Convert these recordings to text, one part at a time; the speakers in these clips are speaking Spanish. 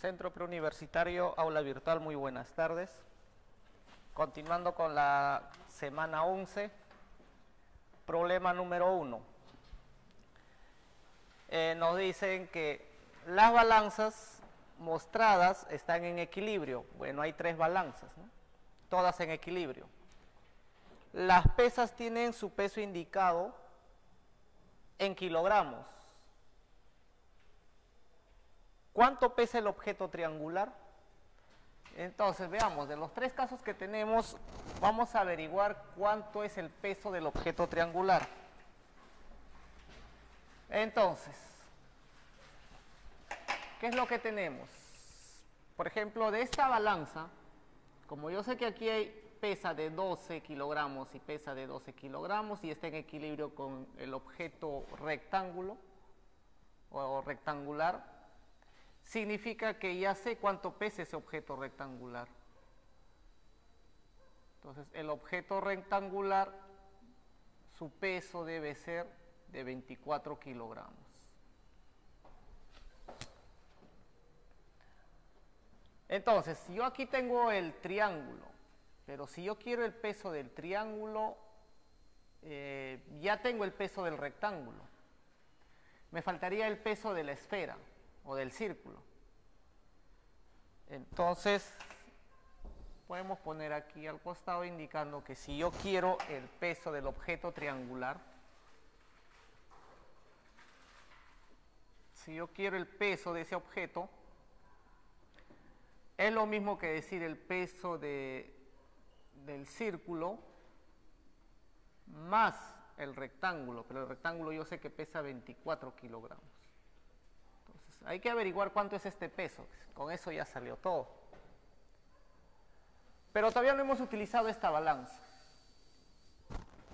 Centro Preuniversitario, aula virtual, muy buenas tardes. Continuando con la semana 11, problema número 1. Nos dicen que las balanzas mostradas están en equilibrio. Bueno, hay 3 balanzas, ¿no? Todas en equilibrio. Las pesas tienen su peso indicado en kilogramos. ¿Cuánto pesa el objeto triangular? Entonces, veamos, de los 3 casos que tenemos, vamos a averiguar cuánto es el peso del objeto triangular. Entonces, ¿qué es lo que tenemos? Por ejemplo, de esta balanza, como yo sé que aquí hay pesa de 12 kilogramos y pesa de 12 kilogramos y está en equilibrio con el objeto rectángulo o rectangular, significa que ya sé cuánto pesa ese objeto rectangular. Entonces, el objeto rectangular, su peso debe ser de 24 kilogramos. Entonces, si yo aquí tengo el triángulo, pero si yo quiero el peso del triángulo, ya tengo el peso del rectángulo. Me faltaría el peso de la esfera o del círculo. Entonces, podemos poner aquí al costado indicando que si yo quiero el peso del objeto triangular, si yo quiero el peso de ese objeto, es lo mismo que decir el peso del círculo más el rectángulo, pero el rectángulo yo sé que pesa 24 kilogramos. Entonces, hay que averiguar cuánto es este peso. Con eso ya salió todo. Pero todavía no hemos utilizado esta balanza.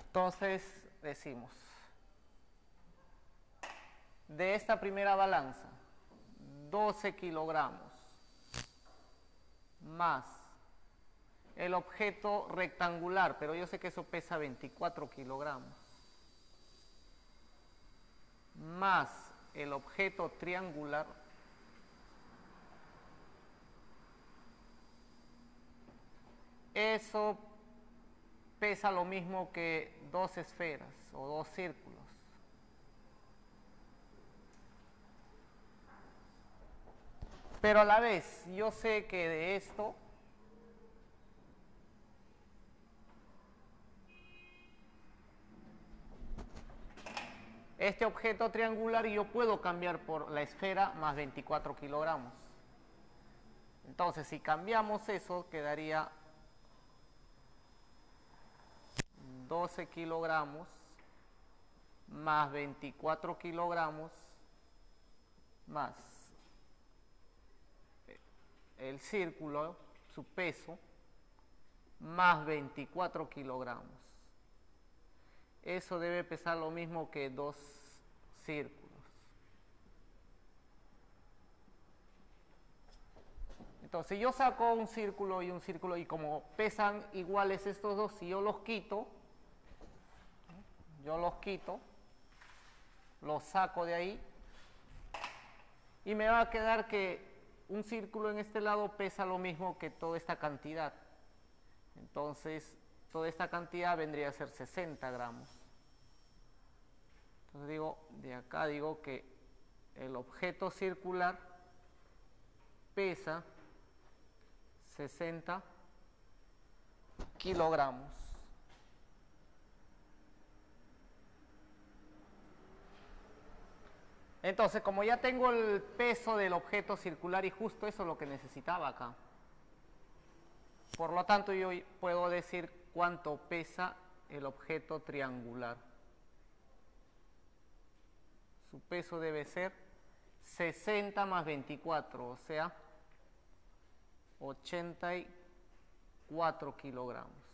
Entonces, decimos, de esta primera balanza, 12 kilogramos más el objeto rectangular, pero yo sé que eso pesa 24 kilogramos, más el objeto triangular, eso pesa lo mismo que 2 esferas o 2 círculos. Pero a la vez, yo sé que de esto este objeto triangular yo puedo cambiar por la esfera más 24 kilogramos. Entonces, si cambiamos eso, quedaría 12 kilogramos más 24 kilogramos más el círculo, su peso, más 24 kilogramos. Eso debe pesar lo mismo que 2 círculos. Entonces, si yo saco un círculo y como pesan iguales estos dos, si yo los quito, los saco de ahí y me va a quedar que un círculo en este lado pesa lo mismo que toda esta cantidad. Entonces, toda esta cantidad vendría a ser 60 gramos. Entonces de acá digo que el objeto circular pesa 60 kilogramos. Entonces, como ya tengo el peso del objeto circular y justo eso es lo que necesitaba acá, por lo tanto yo puedo decir cuánto pesa el objeto triangular. Su peso debe ser 60 más 24, o sea, 84 kilogramos.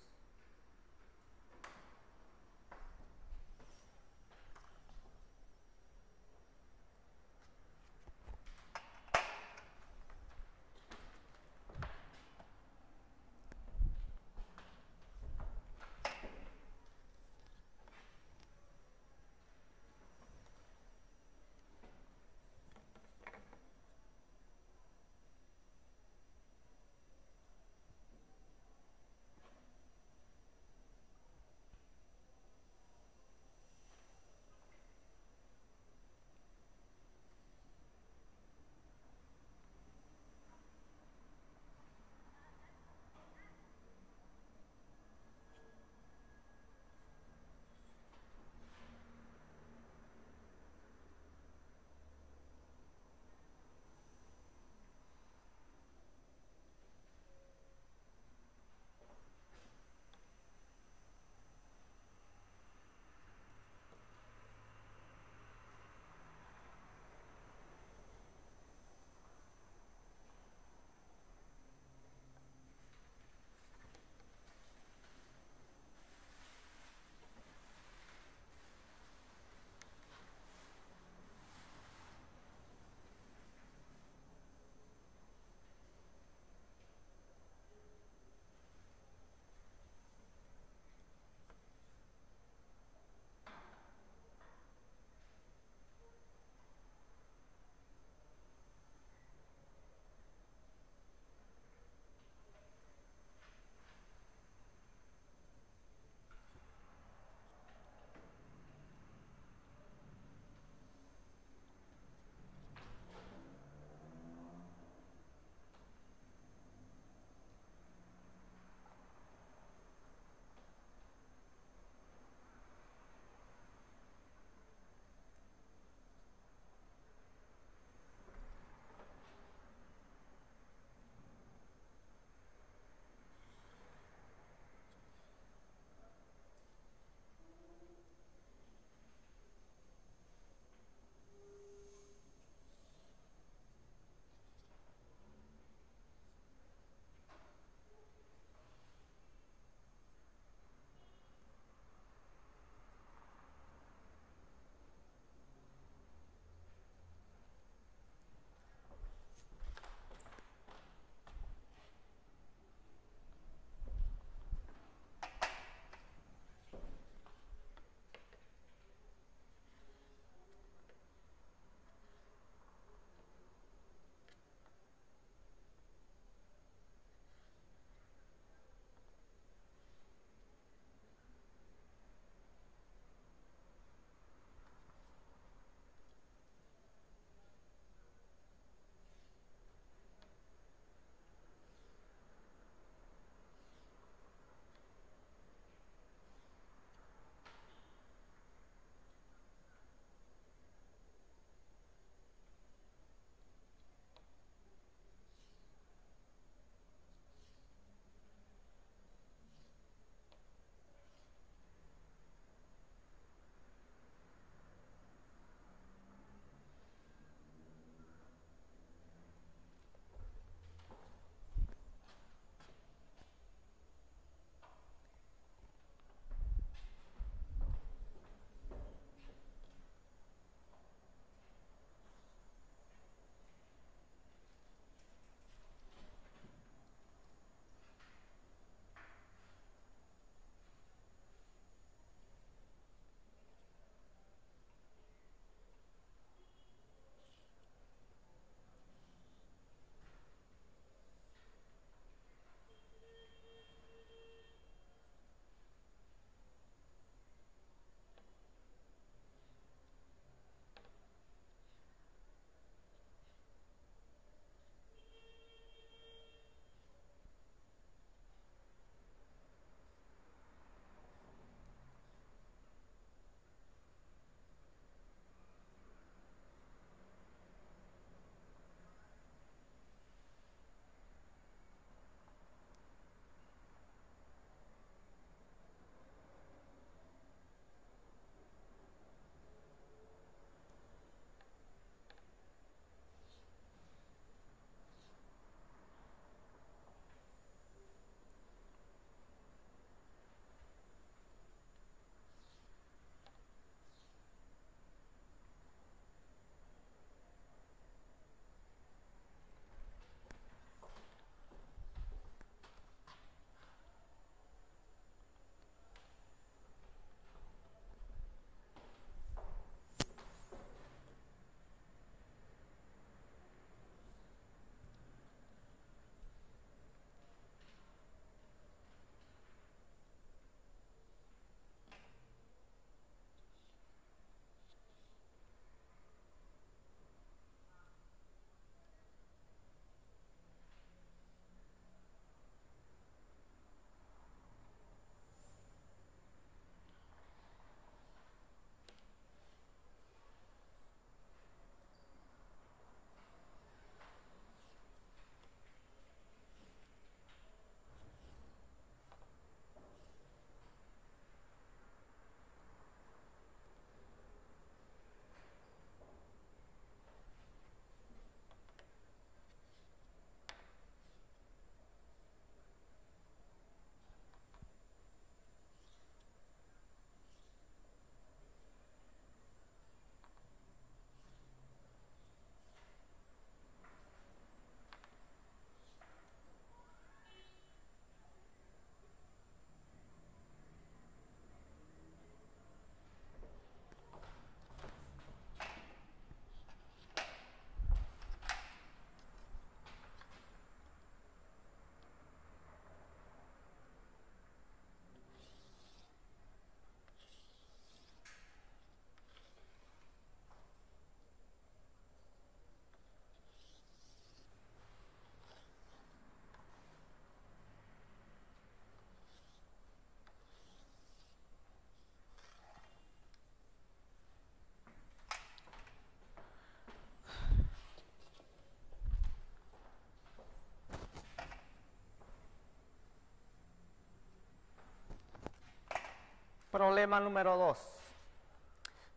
Problema número 2.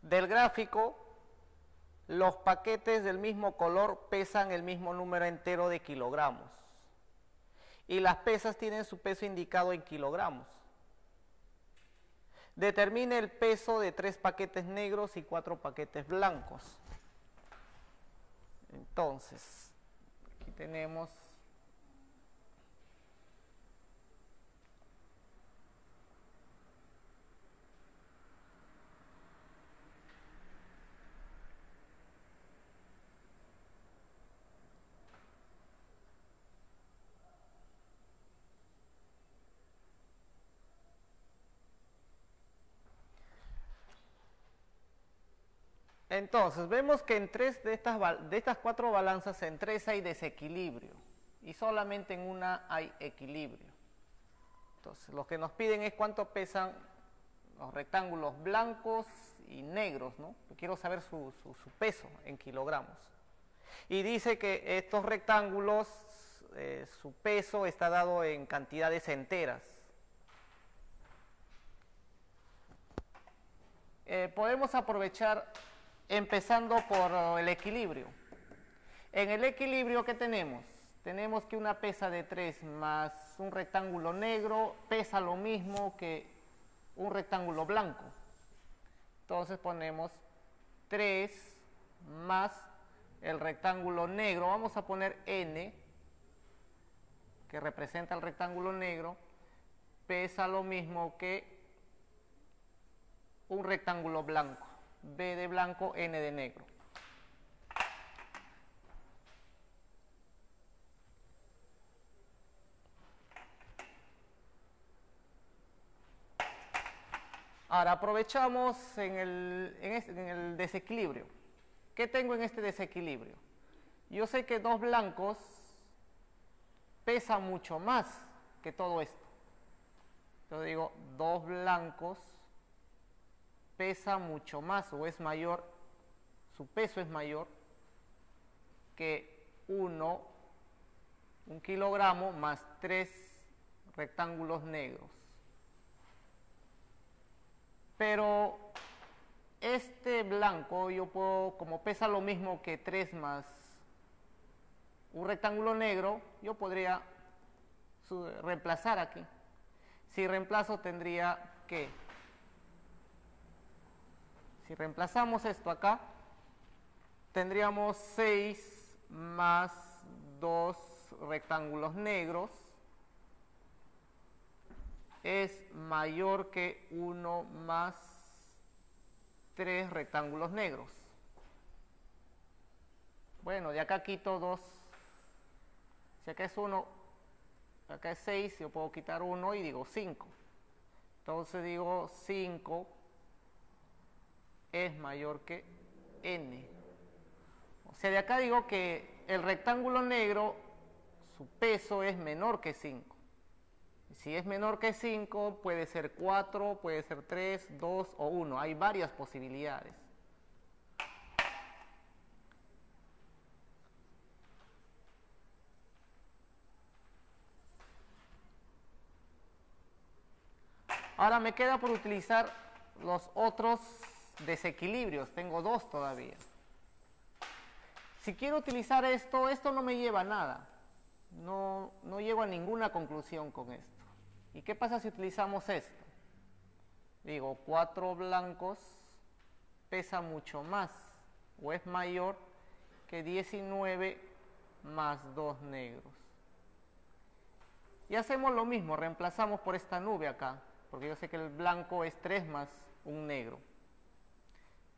Del gráfico, los paquetes del mismo color pesan el mismo número entero de kilogramos. Y las pesas tienen su peso indicado en kilogramos. Determine el peso de 3 paquetes negros y 4 paquetes blancos. Entonces, aquí tenemos... Entonces, vemos que en 3 de estas 4 balanzas, en 3 hay desequilibrio y solamente en una hay equilibrio. Entonces, lo que nos piden es cuánto pesan los rectángulos blancos y negros, ¿no? Quiero saber su peso en kilogramos. Y dice que estos rectángulos, su peso está dado en cantidades enteras. Podemos aprovechar empezando por el equilibrio. En el equilibrio, ¿qué tenemos? Tenemos que una pesa de 3 más un rectángulo negro pesa lo mismo que un rectángulo blanco. Entonces ponemos 3 más el rectángulo negro. Vamos a poner n, que representa el rectángulo negro, pesa lo mismo que un rectángulo blanco. B de blanco, N de negro. Ahora aprovechamos en el desequilibrio. ¿Qué tengo en este desequilibrio? Yo sé que 2 blancos pesan mucho más que todo esto. Entonces digo, 2 blancos pesa mucho más o es mayor, su peso es mayor que un kilogramo más 3 rectángulos negros. Pero este blanco yo puedo, como pesa lo mismo que 3 más un rectángulo negro, yo podría reemplazar aquí. Si reemplazo tendría que... Si reemplazamos esto acá, tendríamos 6 más 2 rectángulos negros es mayor que 1 más 3 rectángulos negros. Bueno, de acá quito 2. Si acá es 1, acá es 6, yo puedo quitar 1 y digo 5. Entonces digo 5 es mayor que n. O sea, de acá digo que el rectángulo negro, su peso es menor que 5. Si es menor que 5, puede ser 4, puede ser 3, 2 o 1. Hay varias posibilidades. Ahora me queda por utilizar los otros desequilibrios. Tengo 2 todavía. Si quiero utilizar esto no me lleva a nada. No llego a ninguna conclusión con esto. ¿Y qué pasa si utilizamos esto? Digo, 4 blancos pesa mucho más o es mayor que 19 más 2 negros. Y hacemos lo mismo, reemplazamos por esta nube acá, porque yo sé que el blanco es 3 más un negro.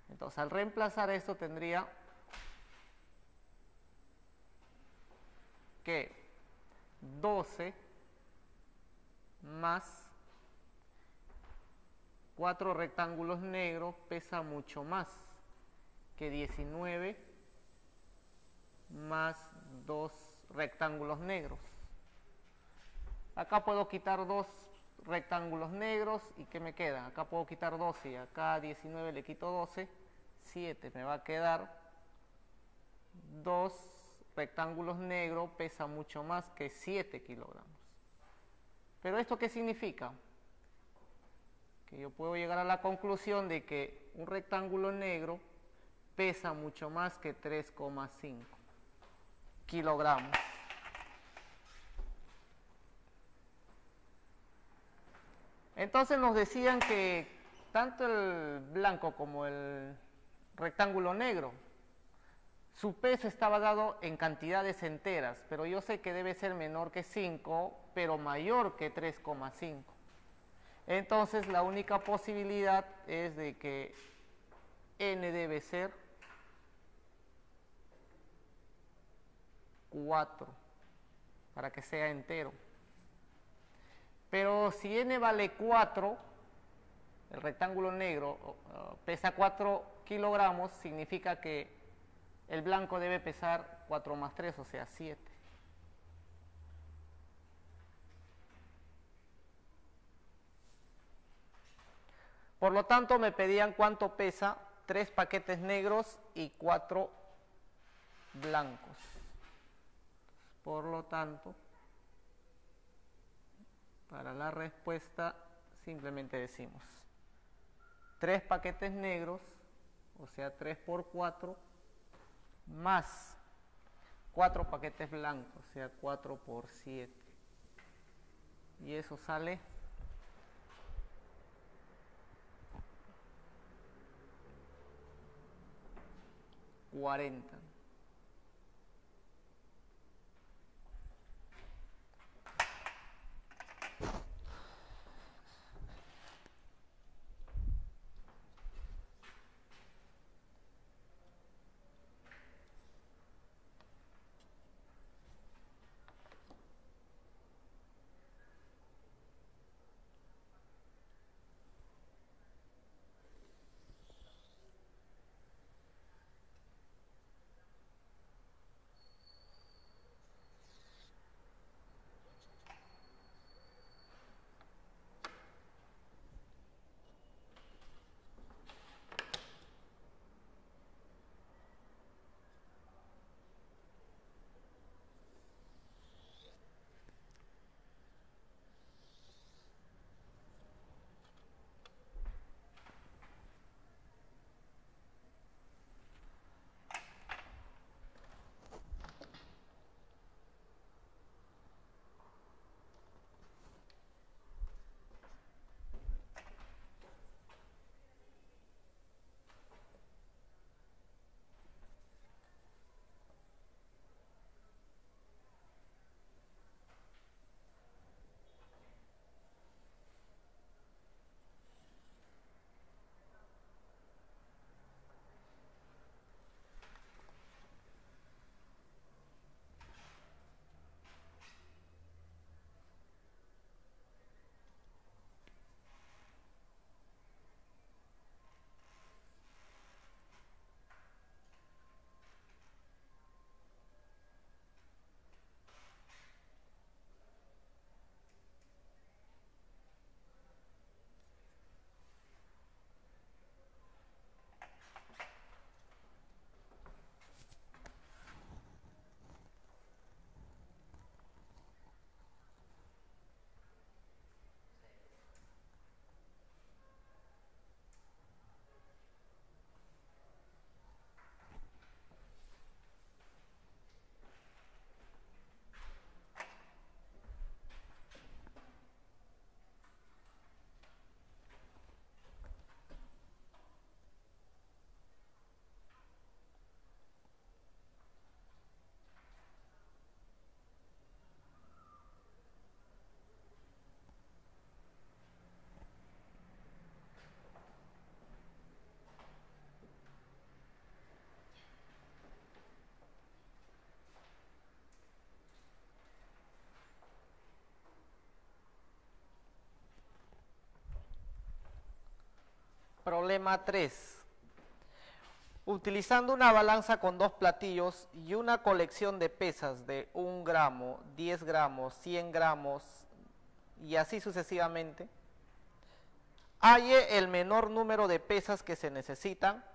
Entonces, al reemplazar esto tendría que 12 más 4 rectángulos negros pesa mucho más que 19 más 2 rectángulos negros. Acá puedo quitar 2 rectángulos negros y ¿qué me queda? Acá puedo quitar 12 y acá a 19 le quito 12, 7. Me va a quedar 2 rectángulos negros pesa mucho más que 7 kilogramos. ¿Pero esto qué significa? que yo puedo llegar a la conclusión de que un rectángulo negro pesa mucho más que 3,5 kilogramos. Entonces nos decían que tanto el blanco como el rectángulo negro, su peso estaba dado en cantidades enteras, pero yo sé que debe ser menor que 5, pero mayor que 3,5. Entonces la única posibilidad es de que n debe ser 4 para que sea entero. Pero si n vale 4, el rectángulo negro pesa 4 kilogramos, significa que el blanco debe pesar 4 más 3, o sea 7. Por lo tanto, me pedían cuánto pesa 3 paquetes negros y 4 blancos. Por lo tanto, para la respuesta simplemente decimos 3 paquetes negros, o sea 3 por 4, más 4 paquetes blancos, o sea 4 por 7. Y eso sale 40. Problema 3. Utilizando una balanza con 2 platillos y una colección de pesas de 1 gramo, 10 gramos, 100 gramos y así sucesivamente, halle el menor número de pesas que se necesitan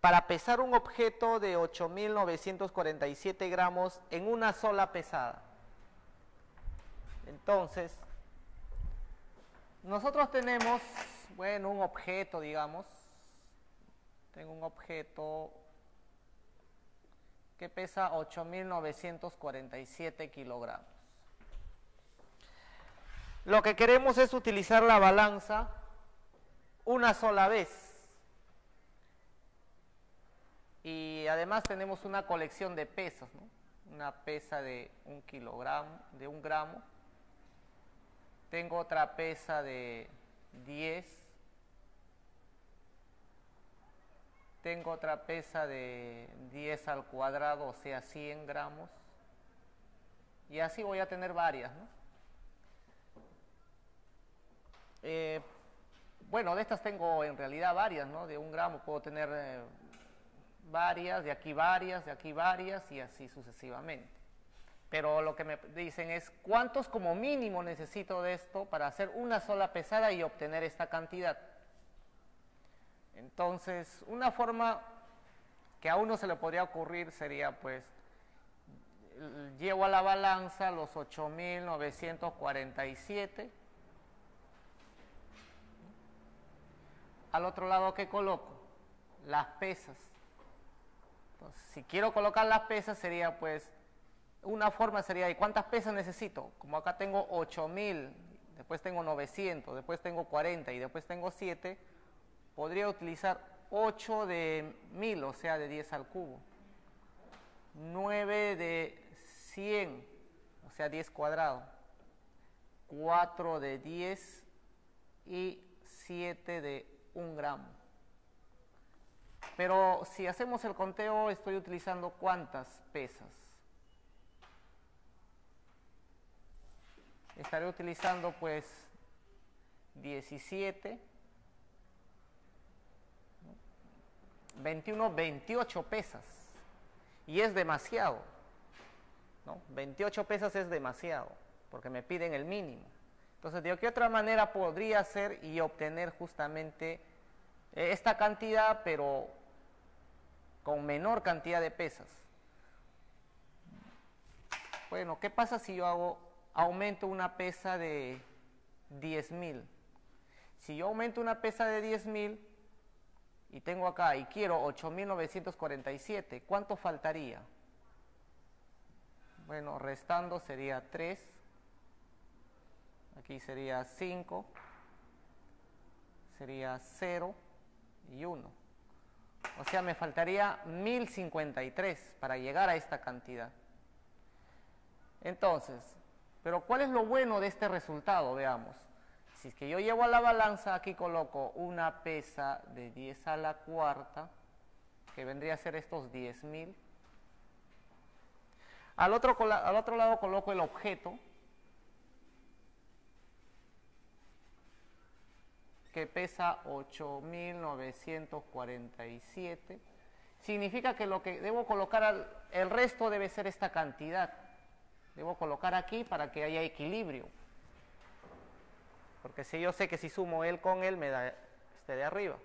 para pesar un objeto de 8.947 gramos en una sola pesada. Entonces, nosotros tenemos, bueno, un objeto, digamos. Tengo un objeto que pesa 8.947 kilogramos. Lo que queremos es utilizar la balanza una sola vez. Y además tenemos una colección de pesas, ¿no? Una pesa de 1 kilogramo, de 1 gramo. Tengo otra pesa de 10. Tengo otra pesa de 10 al cuadrado, o sea, 100 gramos. Y así voy a tener varias, ¿no? Bueno, de estas tengo en realidad varias, ¿no? De 1 gramo puedo tener varias, de aquí varias, de aquí varias y así sucesivamente. Pero lo que me dicen es cuántos como mínimo necesito de esto para hacer una sola pesada y obtener esta cantidad. Entonces, una forma que a uno se le podría ocurrir sería pues llevo a la balanza los 8.947. Al otro lado, ¿qué coloco? Las pesas. Entonces, si quiero colocar las pesas sería pues, una forma sería, ¿y cuántas pesas necesito? Como acá tengo 8.000, después tengo 900, después tengo 40 y después tengo 7, podría utilizar 8 de 1000, o sea, de 10 al cubo. 9 de 100, o sea, 10 cuadrado. 4 de 10 y 7 de 1 gramo. Pero si hacemos el conteo, estoy utilizando ¿cuántas pesas? Estaré utilizando pues 17, 21, 28 pesas. Y es demasiado, ¿no? 28 pesas es demasiado, porque me piden el mínimo. Entonces, ¿de qué otra manera podría hacer y obtener justamente esta cantidad, pero con menor cantidad de pesas? Bueno, ¿qué pasa si yo aumento una pesa de 10.000? Si yo aumento una pesa de 10.000 y tengo acá y quiero 8.947, ¿cuánto faltaría? Bueno, restando sería 3, aquí sería 5, sería 0 y 1. O sea, me faltaría 1.053 para llegar a esta cantidad. Entonces, pero ¿cuál es lo bueno de este resultado? Veamos. Si es que yo llevo a la balanza, aquí coloco una pesa de 10 a la cuarta, que vendría a ser estos 10.000. Al otro lado coloco el objeto, que pesa 8.947. Significa que lo que debo colocar, el resto debe ser esta cantidad. Debo colocar aquí para que haya equilibrio. Porque si yo sé que si sumo él con él, me da este de arriba.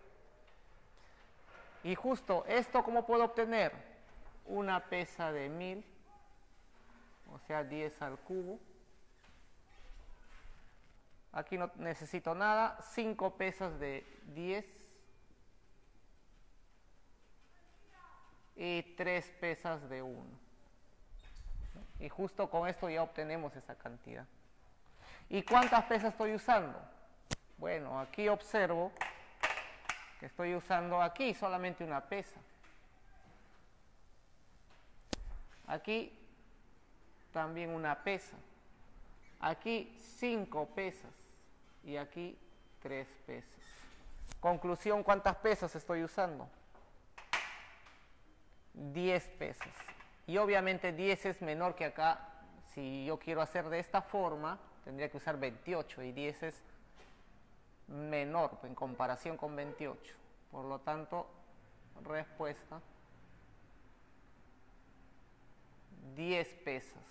Y justo esto, ¿cómo puedo obtener? Una pesa de 1000, o sea, 10 al cubo. Aquí no necesito nada. 5 pesas de 10. Y 3 pesas de 1. Y justo con esto ya obtenemos esa cantidad. ¿Y cuántas pesas estoy usando? Bueno, aquí observo que estoy usando aquí solamente una pesa. Aquí también una pesa. Aquí 5 pesas. Y aquí 3 pesas. Conclusión, ¿cuántas pesas estoy usando? 10 pesas. Y obviamente 10 es menor que acá. Si yo quiero hacer de esta forma, tendría que usar 28 y 10 es menor en comparación con 28. Por lo tanto, respuesta, 10 pesas.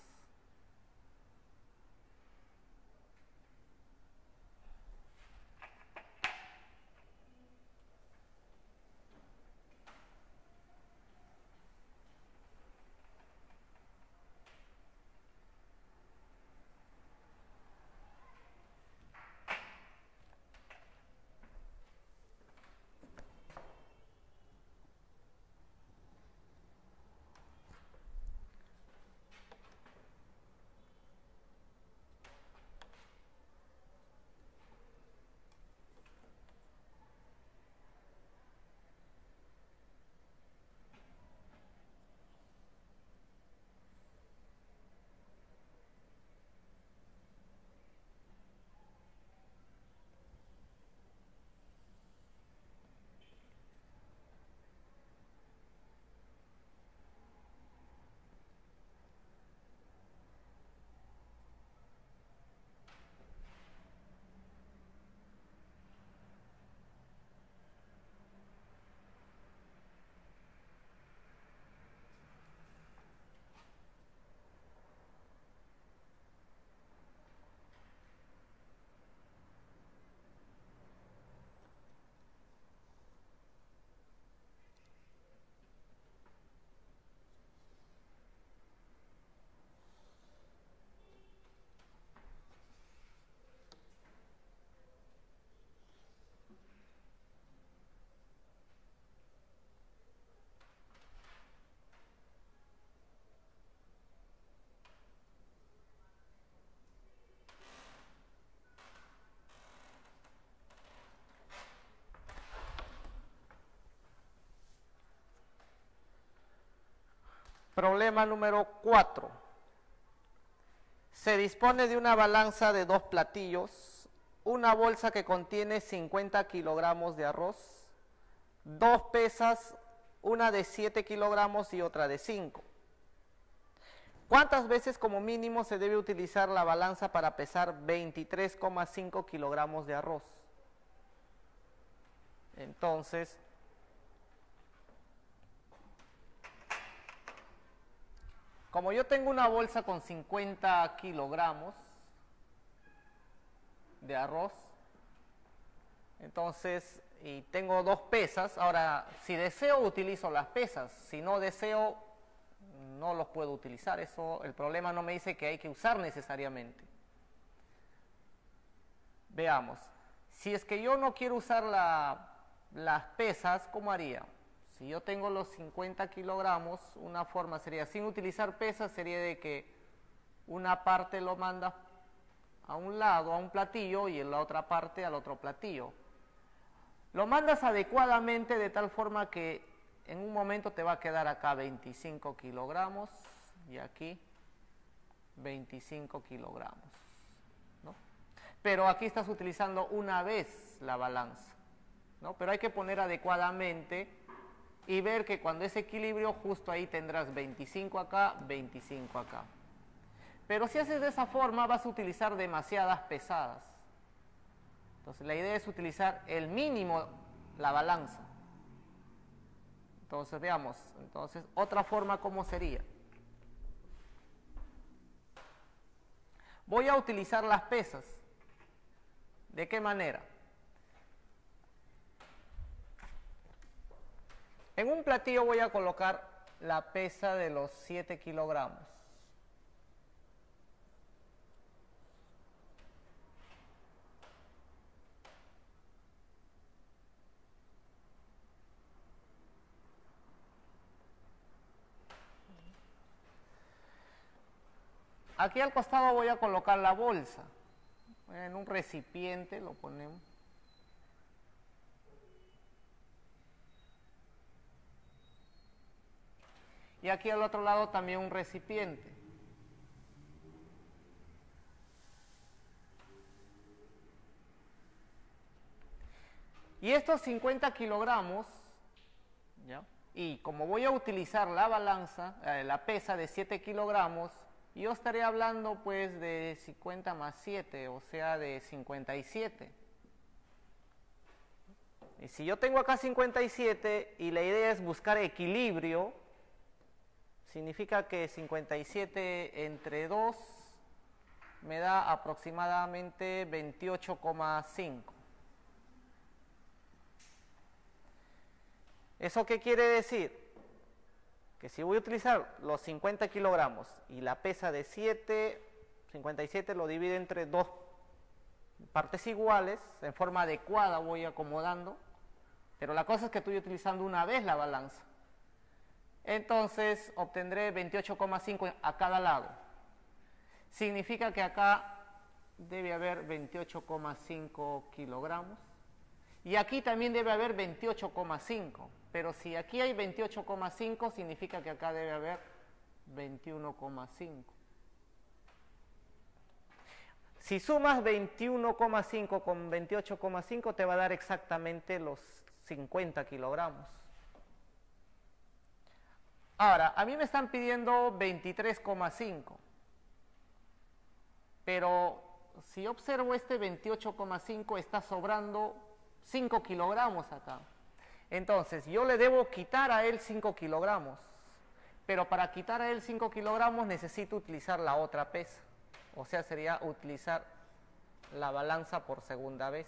Problema número 4. Se dispone de una balanza de 2 platillos, una bolsa que contiene 50 kilogramos de arroz, 2 pesas, una de 7 kilogramos y otra de 5. ¿Cuántas veces como mínimo se debe utilizar la balanza para pesar 23,5 kilogramos de arroz? Entonces, como yo tengo una bolsa con 50 kilogramos de arroz, entonces, y tengo 2 pesas, ahora, si deseo utilizo las pesas, si no deseo, no los puedo utilizar. Eso, el problema no me dice que hay que usar necesariamente. Veamos, si es que yo no quiero usar las pesas, ¿cómo haría? Si yo tengo los 50 kilogramos, una forma sería, sin utilizar pesas, sería de que una parte lo mandas a un lado, a un platillo, y en la otra parte al otro platillo. Lo mandas adecuadamente de tal forma que en un momento te va a quedar acá 25 kilogramos y aquí 25 kilogramos, ¿no? Pero aquí estás utilizando una vez la balanza, ¿no? Pero hay que poner adecuadamente y ver que cuando es equilibrio, justo ahí tendrás 25 acá, 25 acá. Pero si haces de esa forma, vas a utilizar demasiadas pesadas. Entonces la idea es utilizar el mínimo, la balanza. Entonces veamos, entonces otra forma, ¿cómo sería? Voy a utilizar las pesas. ¿De qué manera? En un platillo voy a colocar la pesa de los 7 kilogramos. Aquí al costado voy a colocar la bolsa. En un recipiente lo ponemos. Y aquí al otro lado también un recipiente. Y estos 50 kilogramos, ¿ya? Y como voy a utilizar la balanza, la pesa de 7 kilogramos, yo estaré hablando pues de 50 más 7, o sea de 57. Y si yo tengo acá 57 y la idea es buscar equilibrio, significa que 57 entre 2 me da aproximadamente 28,5. ¿Eso qué quiere decir? Que si voy a utilizar los 50 kilogramos y la pesa de 7, 57 lo divido entre 2 partes iguales, en forma adecuada voy acomodando, pero la cosa es que estoy utilizando una vez la balanza. Entonces obtendré 28,5 a cada lado. Significa que acá debe haber 28,5 kilogramos. Y aquí también debe haber 28,5. Pero si aquí hay 28,5, significa que acá debe haber 21,5. Si sumas 21,5 con 28,5, te va a dar exactamente los 50 kilogramos. Ahora, a mí me están pidiendo 23,5. Pero si observo este 28,5, está sobrando 5 kilogramos acá. Entonces, yo le debo quitar a él 5 kilogramos. Pero para quitar a él 5 kilogramos necesito utilizar la otra pesa. O sea, sería utilizar la balanza por segunda vez.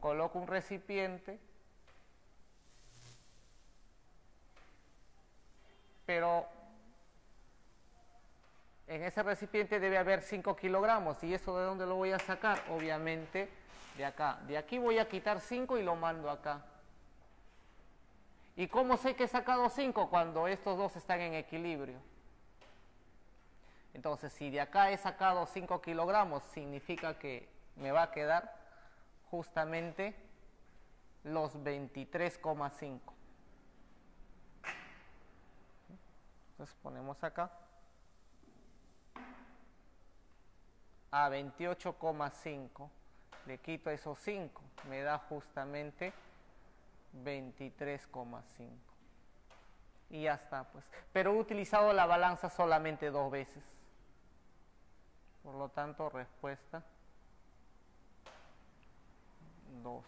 Coloco un recipiente, pero en ese recipiente debe haber 5 kilogramos. ¿Y eso de dónde lo voy a sacar? Obviamente de acá. De aquí voy a quitar 5 y lo mando acá. ¿Y cómo sé que he sacado 5? Cuando estos dos están en equilibrio. Entonces, si de acá he sacado 5 kilogramos, significa que me va a quedar justamente los 23,5. Entonces ponemos acá a 28,5. Le quito esos 5, me da justamente 23,5. Y ya está, pues. Pero he utilizado la balanza solamente 2 veces. Por lo tanto, respuesta 2.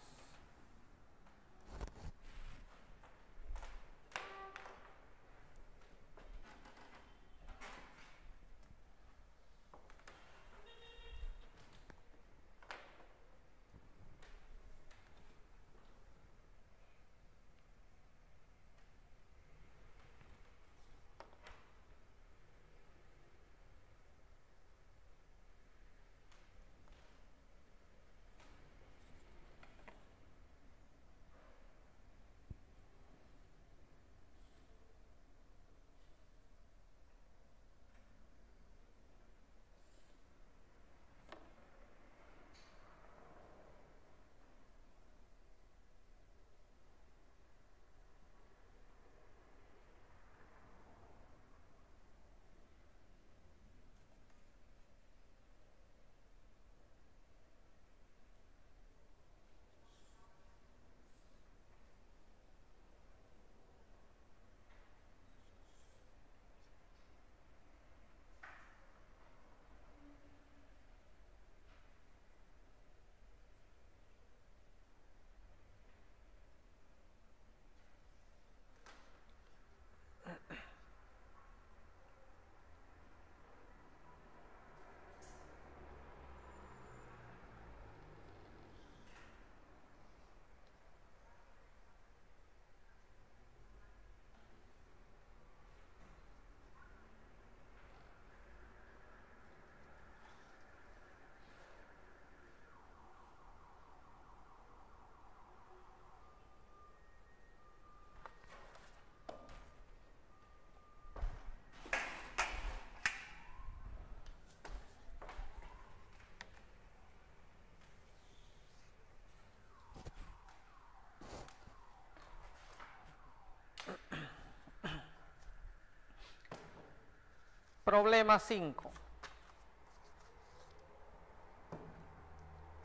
Problema 5.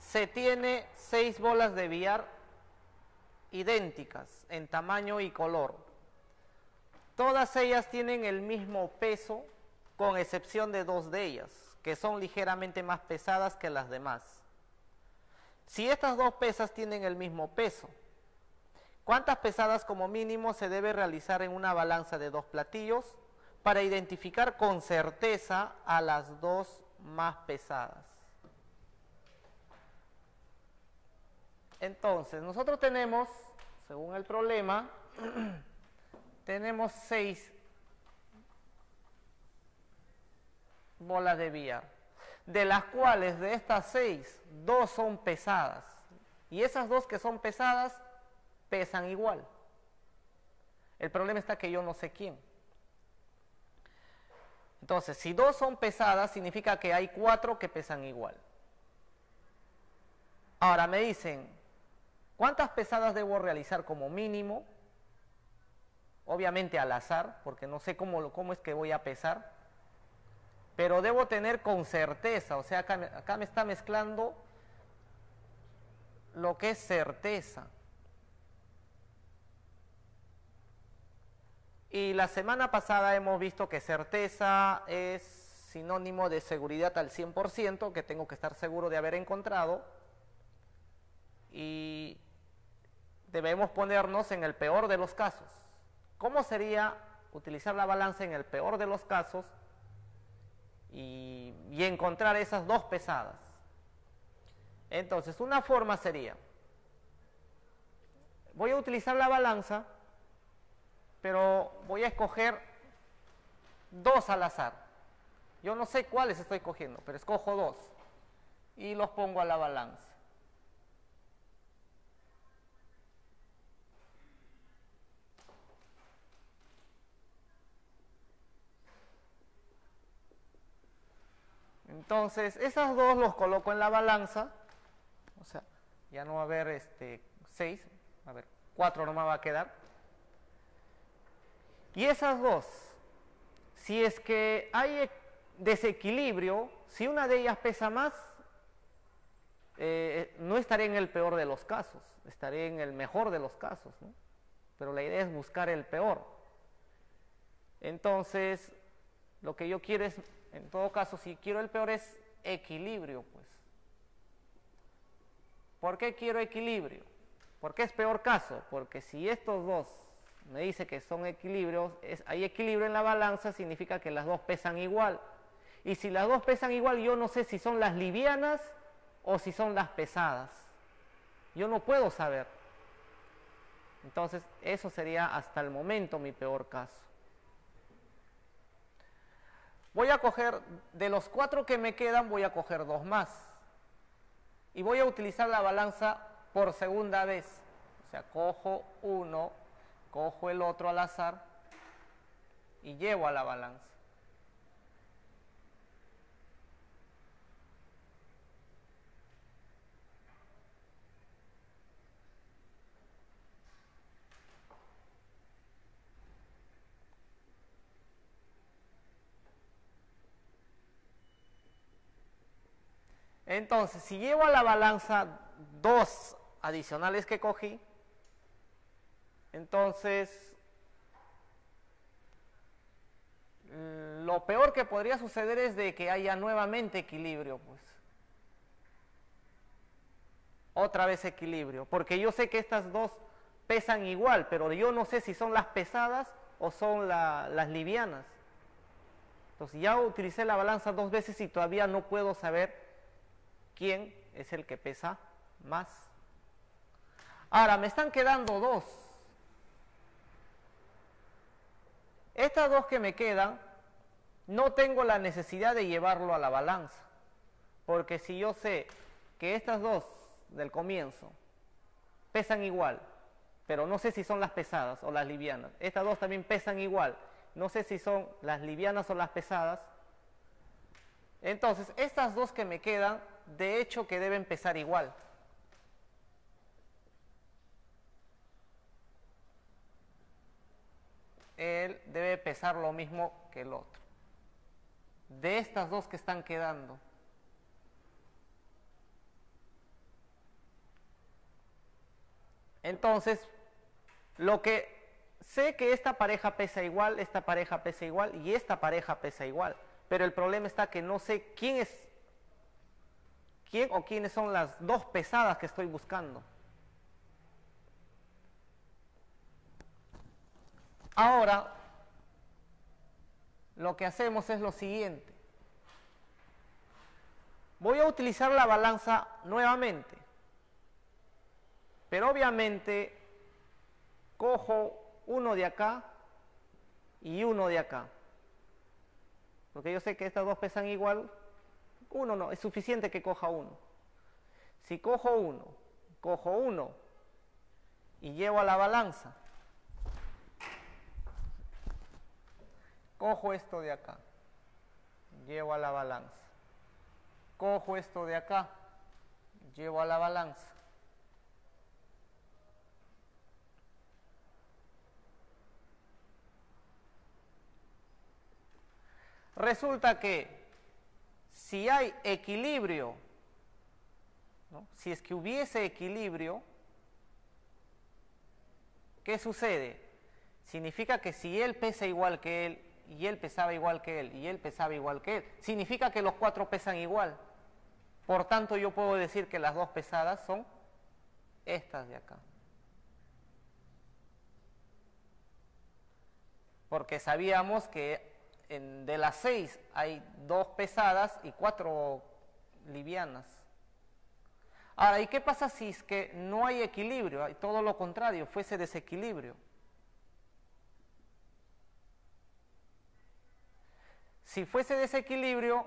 Se tiene 6 bolas de billar idénticas en tamaño y color. Todas ellas tienen el mismo peso, con excepción de 2 de ellas, que son ligeramente más pesadas que las demás. Si estas dos pesas tienen el mismo peso, ¿cuántas pesadas como mínimo se debe realizar en una balanza de 2 platillos para identificar con certeza a las 2 más pesadas? Entonces, nosotros tenemos, según el problema, tenemos 6 bolas de billar, de las cuales de estas 6, 2 son pesadas. Y esas 2 que son pesadas, pesan igual. El problema está que yo no sé quién. Entonces, si 2 son pesadas, significa que hay 4 que pesan igual. Ahora me dicen, ¿cuántas pesadas debo realizar como mínimo? Obviamente al azar, porque no sé cómo es que voy a pesar. Pero debo tener con certeza, o sea, acá me está mezclando lo que es certeza. Y la semana pasada hemos visto que certeza es sinónimo de seguridad al 100%, que tengo que estar seguro de haber encontrado. Y debemos ponernos en el peor de los casos. ¿Cómo sería utilizar la balanza en el peor de los casos y encontrar esas 2 pesadas? Entonces, una forma sería, voy a utilizar la balanza, pero voy a escoger 2 al azar. Yo no sé cuáles estoy cogiendo, pero escojo 2 y los pongo a la balanza. Entonces, esas dos los coloco en la balanza. O sea, ya no va a haber 6, a ver, 4 nomás va a quedar. Y esas dos, si es que hay desequilibrio, si una de ellas pesa más, no estaré en el peor de los casos, estaré en el mejor de los casos, ¿no? Pero la idea es buscar el peor. Entonces, lo que yo quiero es, en todo caso, si quiero el peor es equilibrio, pues. ¿Por qué quiero equilibrio? ¿Por qué es peor caso? Porque si estos dos me dice que son equilibrios, hay equilibrio en la balanza, significa que las dos pesan igual. Y si las dos pesan igual, yo no sé si son las livianas o si son las pesadas. Yo no puedo saber. Entonces, eso sería hasta el momento mi peor caso. Voy a coger, de los 4 que me quedan, voy a coger 2 más. Y voy a utilizar la balanza por segunda vez. O sea, cojo uno, cojo el otro al azar y llevo a la balanza. Entonces, si llevo a la balanza 2 adicionales que cogí, entonces lo peor que podría suceder es de que haya nuevamente equilibrio, pues. Otra vez equilibrio, porque yo sé que estas dos pesan igual, pero yo no sé si son las pesadas o son las livianas. Entonces ya utilicé la balanza 2 veces y todavía no puedo saber quién es el que pesa más. Ahora, me están quedando 2. Estas 2 que me quedan, no tengo la necesidad de llevarlo a la balanza. Porque si yo sé que estas 2 del comienzo pesan igual, pero no sé si son las pesadas o las livianas. Estas 2 también pesan igual, no sé si son las livianas o las pesadas. Entonces, estas 2 que me quedan, de hecho que deben pesar igual. Él debe pesar lo mismo que el otro. De estas 2 que están quedando. Entonces, lo que sé que esta pareja pesa igual, esta pareja pesa igual y esta pareja pesa igual. Pero el problema está que no sé quién o quiénes son las 2 pesadas que estoy buscando. Ahora, lo que hacemos es lo siguiente. Voy a utilizar la balanza nuevamente, pero obviamente cojo uno de acá y uno de acá. Porque yo sé que estas 2 pesan igual, uno no, es suficiente que coja uno. Si cojo uno y llevo a la balanza, cojo esto de acá, llevo a la balanza, cojo esto de acá, llevo a la balanza. Resulta que si hay equilibrio, ¿no? Si es que hubiese equilibrio, ¿qué sucede? Significa que si él pesa igual que él, y él pesaba igual que él, y él pesaba igual que él, significa que los 4 pesan igual. Por tanto, yo puedo decir que las 2 pesadas son estas de acá. Porque sabíamos que de las 6 hay 2 pesadas y 4 livianas. Ahora, ¿y qué pasa si es que no hay equilibrio? Hay todo lo contrario, fuese desequilibrio. Si fuese desequilibrio,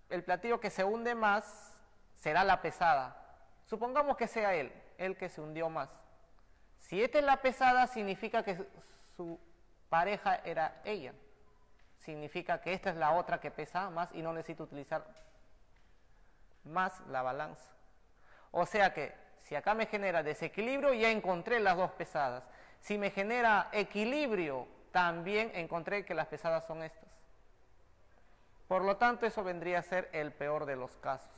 el platillo que se hunde más será la pesada. Supongamos que sea él que se hundió más. Si esta es la pesada, significa que su pareja era ella. significa que esta es la otra que pesa más y no necesito utilizar más la balanza. O sea que si acá me genera desequilibrio, ya encontré las dos pesadas. Si me genera equilibrio, también encontré que las pesadas son estas. Por lo tanto, eso vendría a ser el peor de los casos.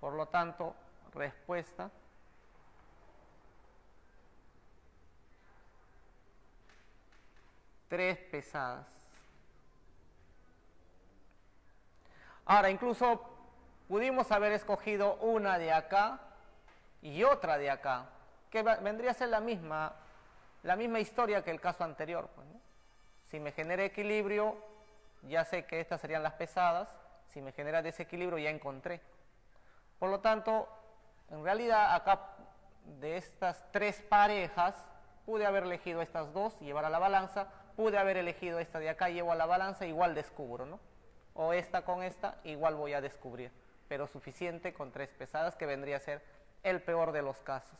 Por lo tanto, respuesta: tres pesadas. Ahora, incluso pudimos haber escogido una de acá y otra de acá, que vendría a ser la misma historia que el caso anterior, pues, ¿no? Si me genera equilibrio, ya sé que estas serían las pesadas. Si me genera desequilibrio, ya encontré. Por lo tanto, en realidad acá de estas tres parejas, pude haber elegido estas dos y llevar a la balanza. Pude haber elegido esta de acá y llevo a la balanza, igual descubro, ¿no? O esta con esta, igual voy a descubrir. Pero suficiente con tres pesadas, que vendría a ser el peor de los casos.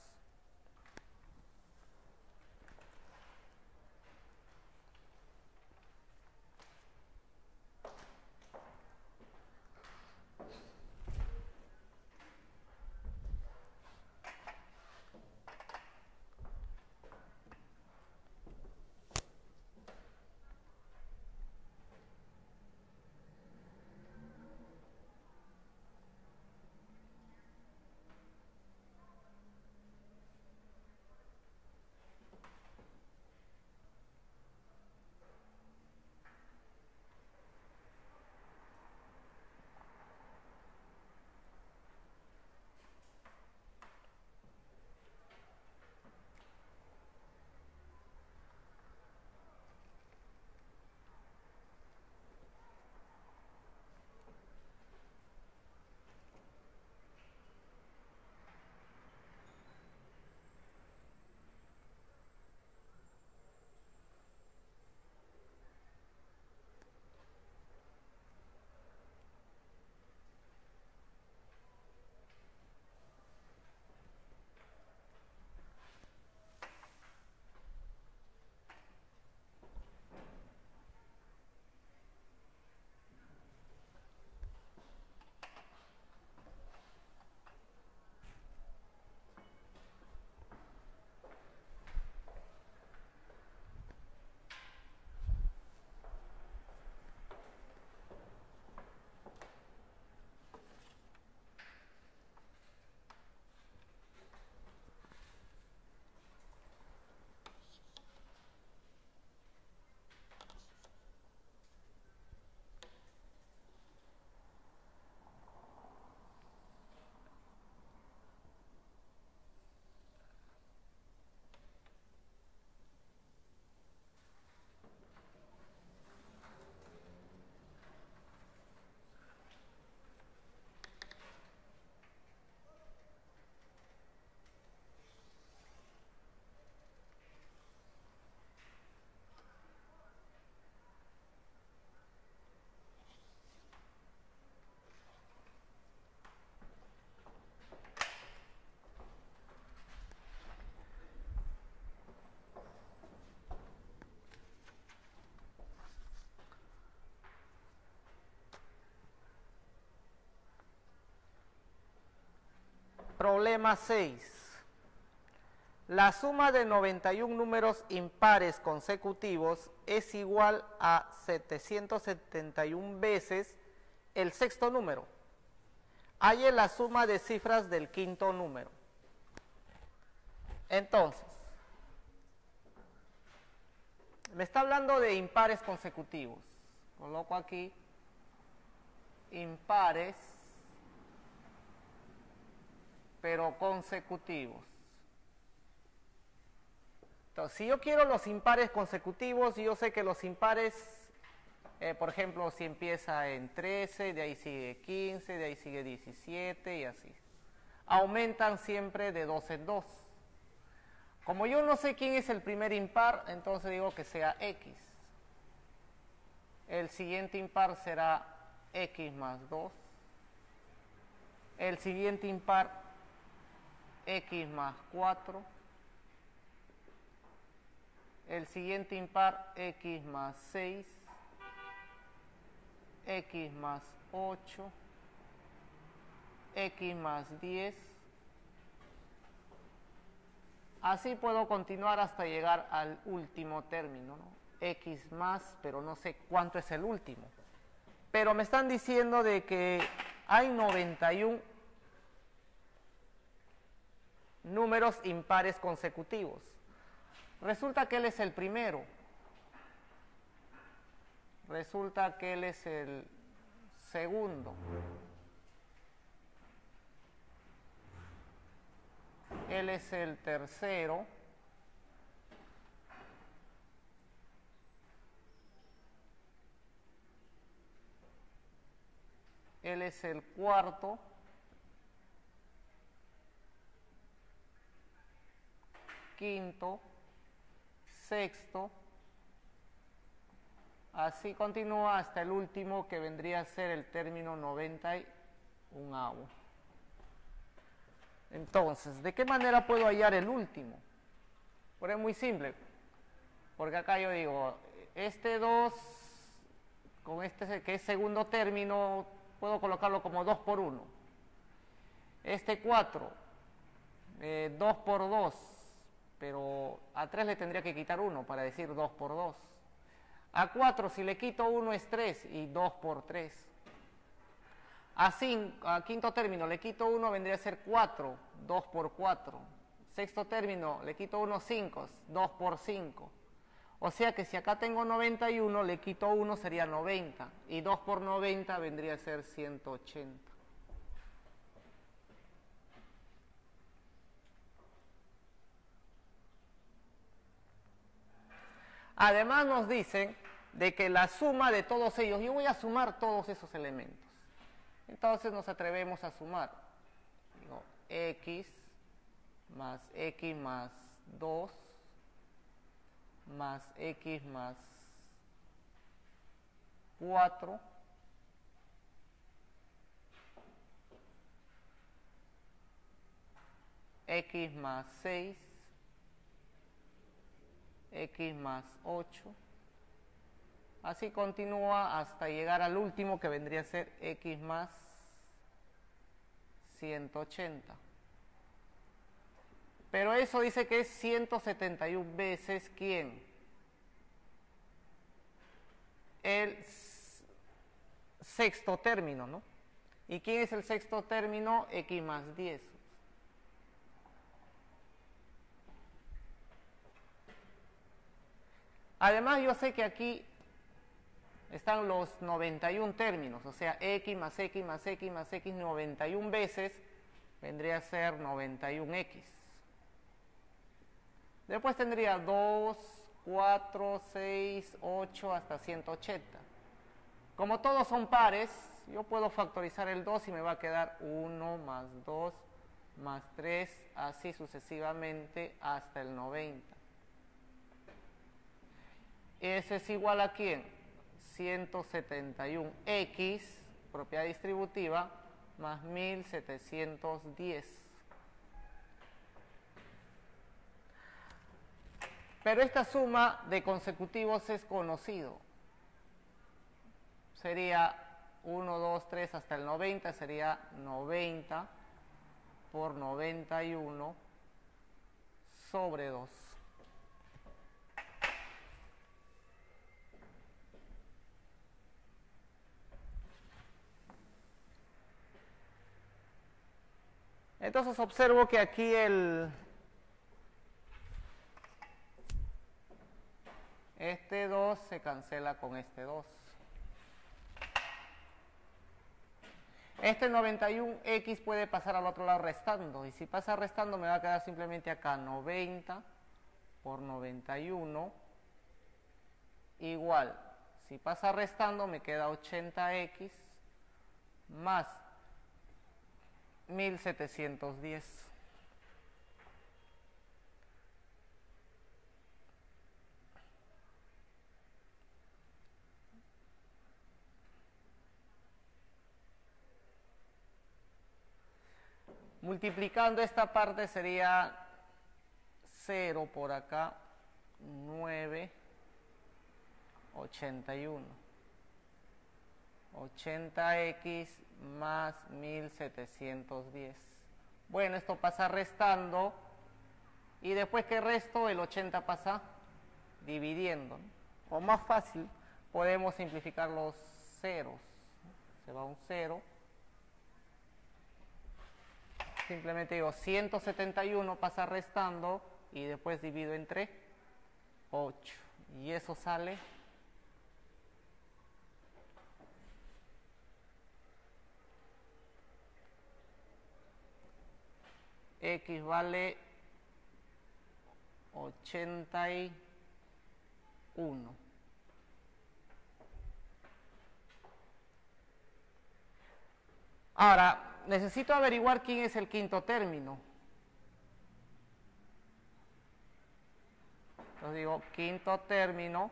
Problema 6. La suma de 91 números impares consecutivos es igual a 771 veces el sexto número. Halle la suma de cifras del quinto número. Entonces, me está hablando de impares consecutivos. Coloco aquí impares, pero consecutivos. Entonces, si yo quiero los impares consecutivos, yo sé que los impares, por ejemplo, si empieza en 13, de ahí sigue 15, de ahí sigue 17 y así. Aumentan siempre de 2 en 2. Como yo no sé quién es el primer impar, entonces digo que sea X. El siguiente impar será X más 2. El siguiente impar, X más 4. El siguiente impar, X más 6. x más 8, x más 10. Así puedo continuar hasta llegar al último término, ¿no? X más, pero no sé cuánto es el último. Pero me están diciendo de que hay 91 números impares consecutivos. Resulta que él es el primero. Resulta que él es el segundo. Él es el tercero. Él es el cuarto. Quinto. Sexto. Así continúa hasta el último, que vendría a ser el término 91avo. Entonces, ¿de qué manera puedo hallar el último? Pues es muy simple, porque acá yo digo, este 2, con este que es segundo término, puedo colocarlo como 2 por 1. Este 4, 2 por 2, pero a 3 le tendría que quitar 1 para decir 2 por 2. A 4, si le quito 1 es 3 y 2 por 3. A quinto término le quito 1, vendría a ser 4, 2 por 4. Sexto término le quito 1, 5, 2 por 5. O sea que si acá tengo 91, le quito 1, sería 90. Y 2 por 90 vendría a ser 180. Además nos dicen de que la suma de todos ellos, yo voy a sumar todos esos elementos. Entonces nos atrevemos a sumar. Digo, x más 2 más x más 4 x más 6 x más 8. Así continúa hasta llegar al último, que vendría a ser x más 180. Pero eso dice que es 171 veces ¿quién? El sexto término, ¿no? ¿Y quién es el sexto término? X más 10. Además, yo sé que aquí están los 91 términos, o sea, x más x más x más x 91 veces vendría a ser 91x. Después tendría 2, 4, 6, 8 hasta 180. Como todos son pares, yo puedo factorizar el 2 y me va a quedar 1 más 2 más 3, así sucesivamente hasta el 90. Ese es igual a ¿quién? 171x, propiedad distributiva, más 1710. Pero esta suma de consecutivos es conocido. Sería 1, 2, 3 hasta el 90, sería 90 por 91 sobre 2. Entonces observo que aquí este 2 se cancela con este 2. Este 91x puede pasar al otro lado restando. Y si pasa restando me va a quedar simplemente acá 90 por 91 igual. Si pasa restando me queda 80x más 1710. Multiplicando esta parte sería 0 por acá, 9, 81. 80x más 1710. Bueno, esto pasa restando. Y después que resto, el 80 pasa dividiendo, ¿no? O más fácil, podemos simplificar los ceros. Se va un 0. Simplemente digo 171 pasa restando y después divido entre 8. Y eso sale x vale 81. Ahora, necesito averiguar quién es el quinto término. Entonces digo, quinto término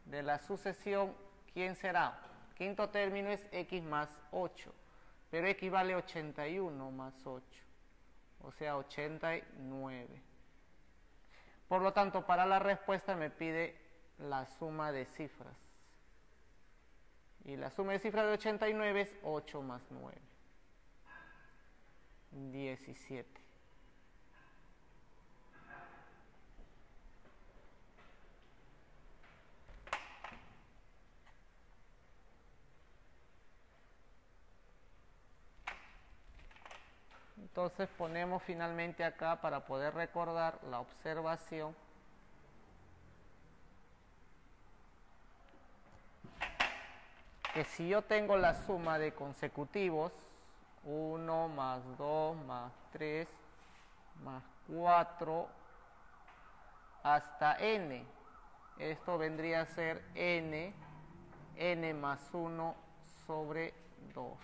de la sucesión, ¿quién será? Quinto término es x más 8, pero x vale 81 más 8, o sea 89. Por lo tanto, para la respuesta me pide la suma de cifras. Y la suma de cifras de 89 es 8 más 9. 17. Entonces ponemos finalmente acá para poder recordar la observación. Que si yo tengo la suma de consecutivos, 1 más 2 más 3 más 4 hasta n, esto vendría a ser n más 1 sobre 2.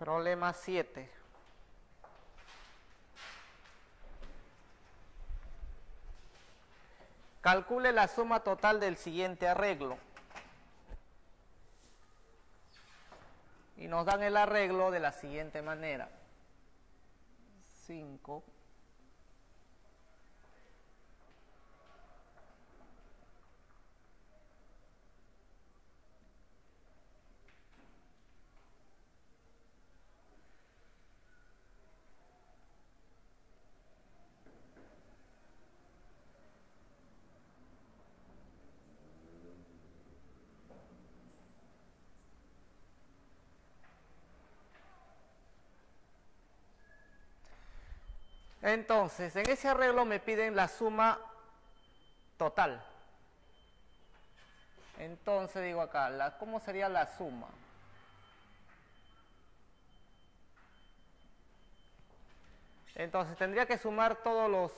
Problema 7. Calcule la suma total del siguiente arreglo. Y nos dan el arreglo de la siguiente manera. 5 -, Entonces, en ese arreglo me piden la suma total. Entonces digo acá, ¿cómo sería la suma? Entonces tendría que sumar todos los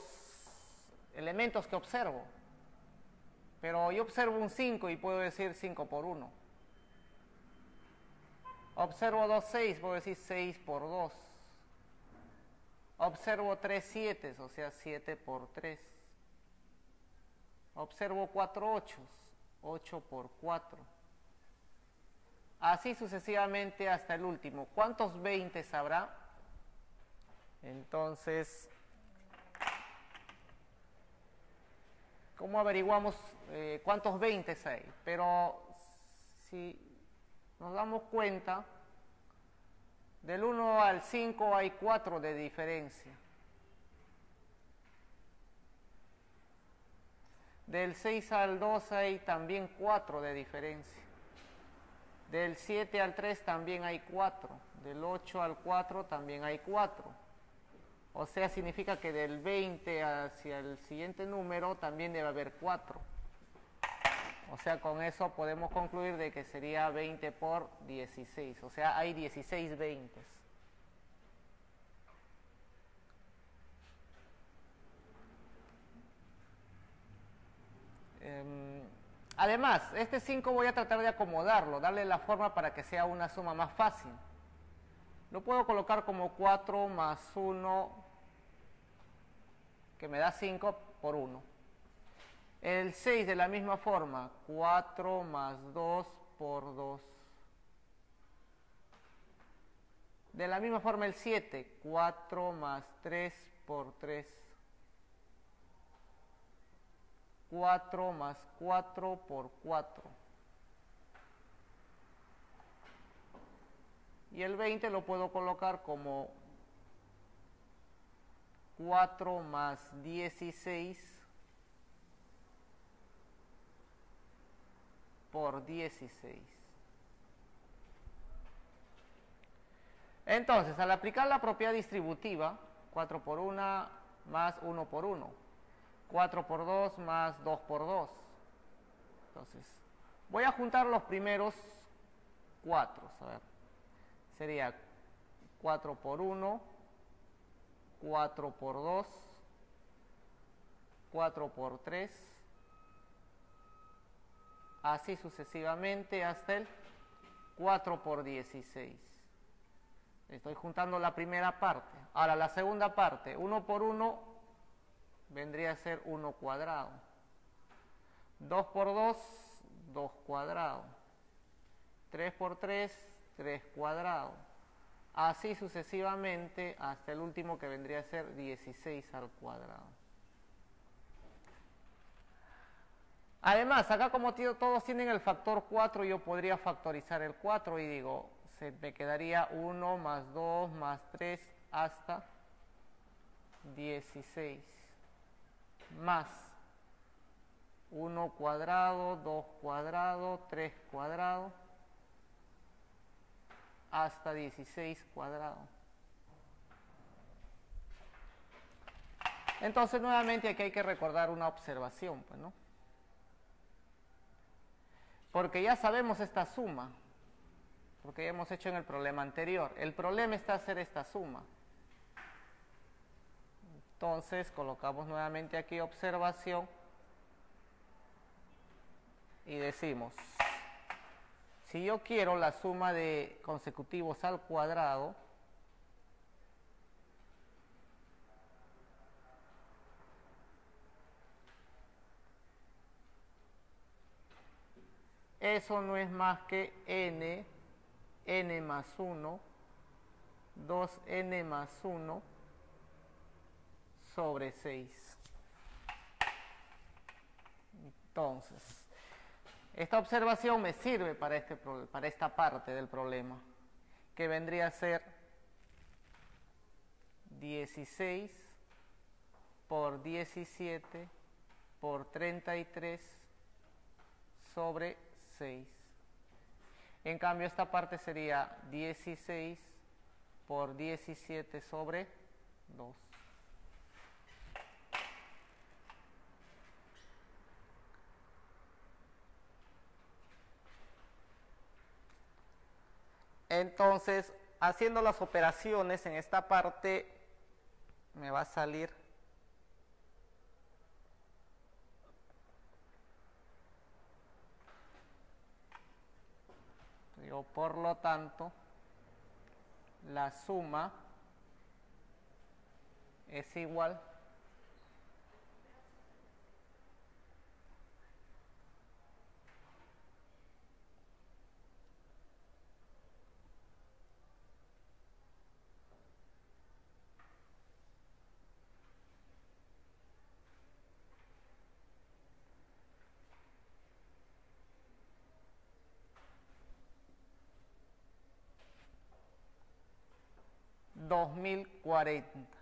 elementos que observo. Pero yo observo un 5 y puedo decir 5 por 1. Observo 2 6, puedo decir 6 por 2. Observo 3 7, o sea 7 por 3. Observo 4 8, 8 por 4. Así sucesivamente hasta el último. ¿Cuántos 20 habrá? Entonces, ¿cómo averiguamos cuántos 20 hay? Pero si nos damos cuenta, del 1 al 5 hay 4 de diferencia. Del 6 al 2 hay también 4 de diferencia. Del 7 al 3 también hay 4. Del 8 al 4 también hay 4. O sea, significa que del 20 hacia el siguiente número también debe haber 4. O sea, con eso podemos concluir de que sería 20 por 16. O sea, hay 16 20. Además, este 5 voy a tratar de acomodarlo, darle la forma para que sea una suma más fácil. Lo puedo colocar como 4 más 1, que me da 5 por 1. El 6 de la misma forma, 4 más 2 por 2. De la misma forma el 7, 4 más 3 por 3. 4 más 4 por 4. Y el 20 lo puedo colocar como 4 más 16 por 16. Entonces, al aplicar la propiedad distributiva, 4 por 1 más 1 por 1. 4 por 2 más 2 por 2. Entonces, voy a juntar los primeros 4. A ver, sería 4 por 1, 4 por 2, 4 por 3, así sucesivamente hasta el 4 por 16. Estoy juntando la primera parte. Ahora la segunda parte, 1 por 1 vendría a ser 1 cuadrado. 2 por 2, 2 cuadrado. 3 por 3, 3 cuadrado. Así sucesivamente hasta el último que vendría a ser 16 al cuadrado. Además, acá como todos tienen el factor 4, yo podría factorizar el 4 y digo, se me quedaría 1 más 2 más 3 hasta 16. Más 1 cuadrado, 2 cuadrado, 3 cuadrado, hasta 16 cuadrado. Entonces, nuevamente aquí hay que recordar una observación, pues, ¿no? Porque ya sabemos esta suma, porque ya hemos hecho en el problema anterior. El problema está hacer esta suma. Entonces, colocamos nuevamente aquí observación y decimos, si yo quiero la suma de consecutivos al cuadrado, eso no es más que n más 1, 2n más 1 sobre 6. Entonces, esta observación me sirve para esta parte del problema, que vendría a ser 16 por 17 por 33 sobre 6. En cambio, esta parte sería 16 por 17 sobre 2. Entonces, haciendo las operaciones en esta parte, me va a salir por lo tanto, la suma es igual a 2040.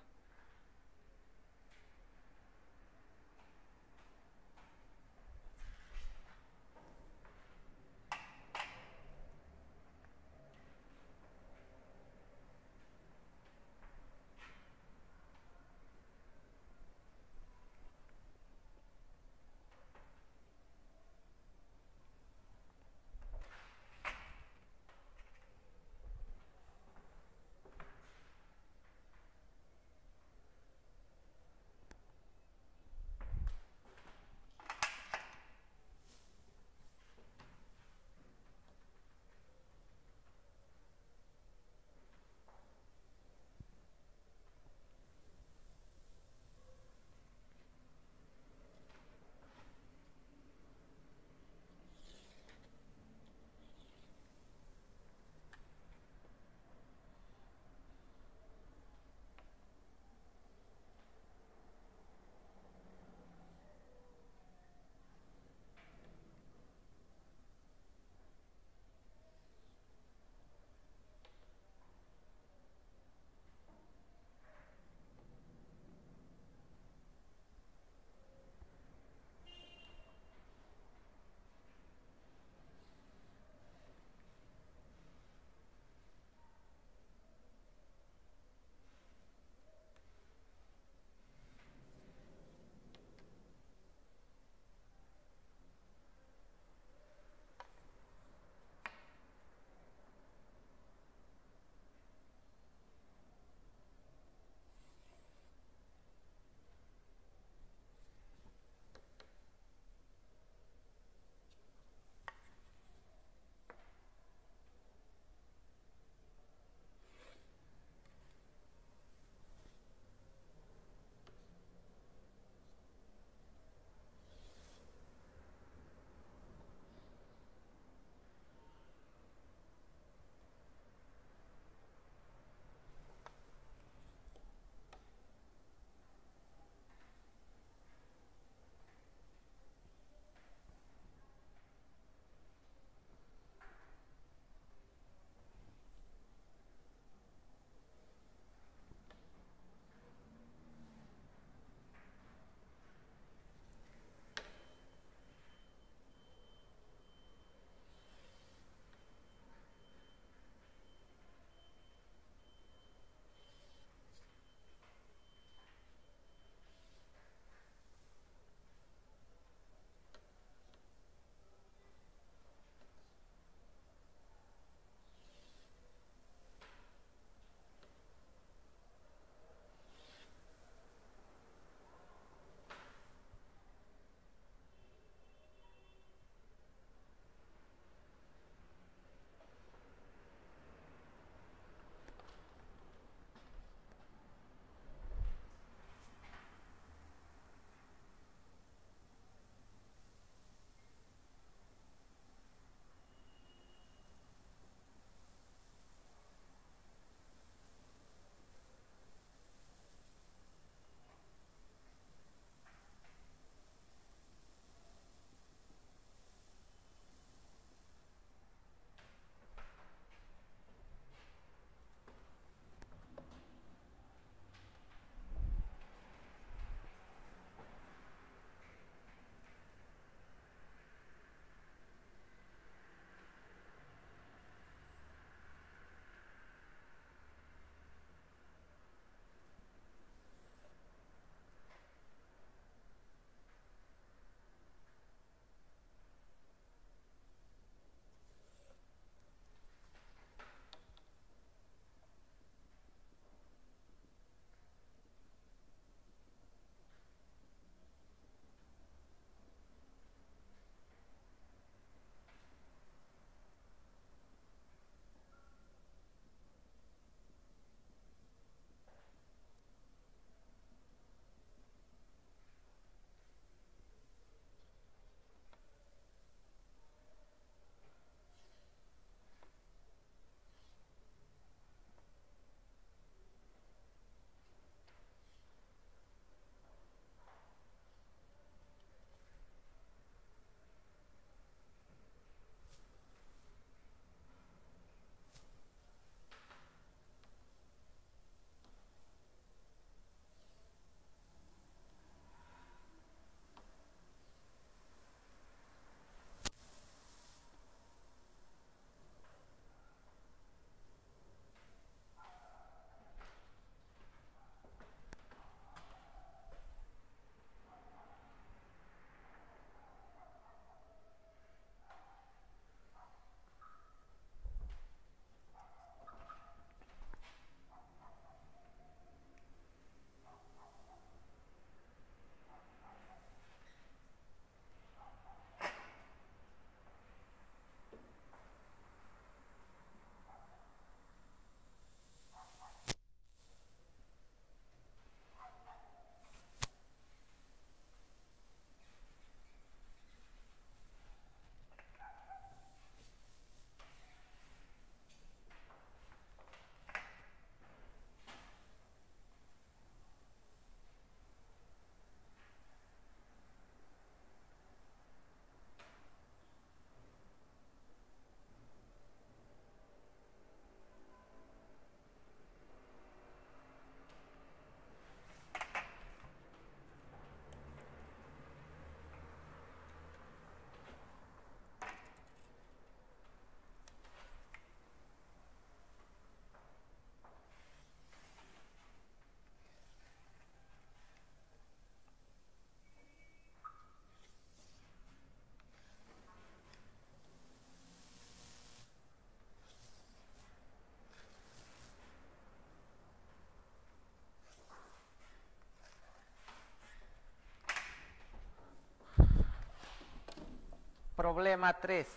problema 3.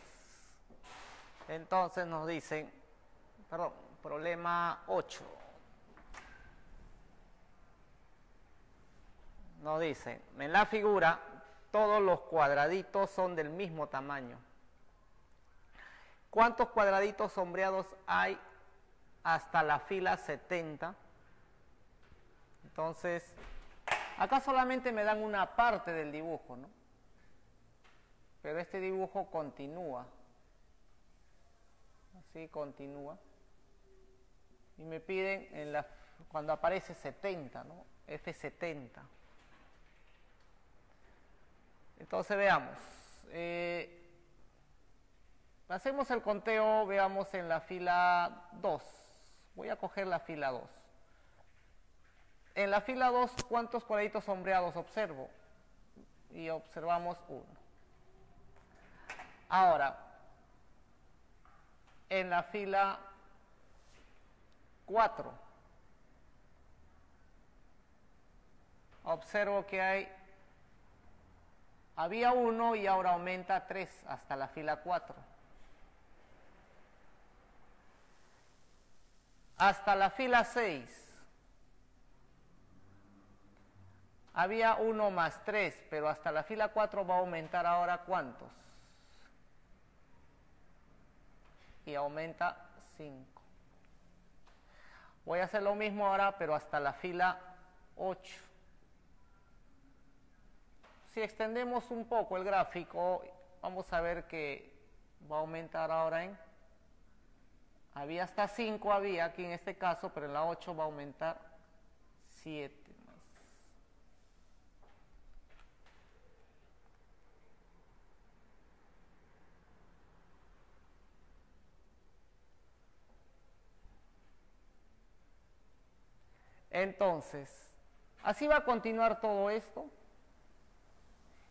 Entonces nos dicen, perdón, problema 8. Nos dicen, en la figura todos los cuadraditos son del mismo tamaño. ¿Cuántos cuadraditos sombreados hay hasta la fila 70? Entonces, acá solamente me dan una parte del dibujo, ¿no? Pero este dibujo continúa. Así continúa. Y me piden cuando aparece 70, ¿no? F70. Entonces veamos. Hacemos el conteo, veamos en la fila 2. Voy a coger la fila 2. En la fila 2, ¿cuántos cuadraditos sombreados observo? Y observamos 1. Ahora, en la fila 4, observo que había 1 y ahora aumenta a 3 hasta la fila 4. Hasta la fila 6. Había 1 más 3, pero hasta la fila 4 va a aumentar ahora ¿cuántos? Y aumenta 5. Voy a hacer lo mismo ahora, pero hasta la fila 8. Si extendemos un poco el gráfico, vamos a ver que va a aumentar ahora había hasta 5, había aquí en este caso, pero en la 8 va a aumentar 7 más. Entonces, así va a continuar todo esto.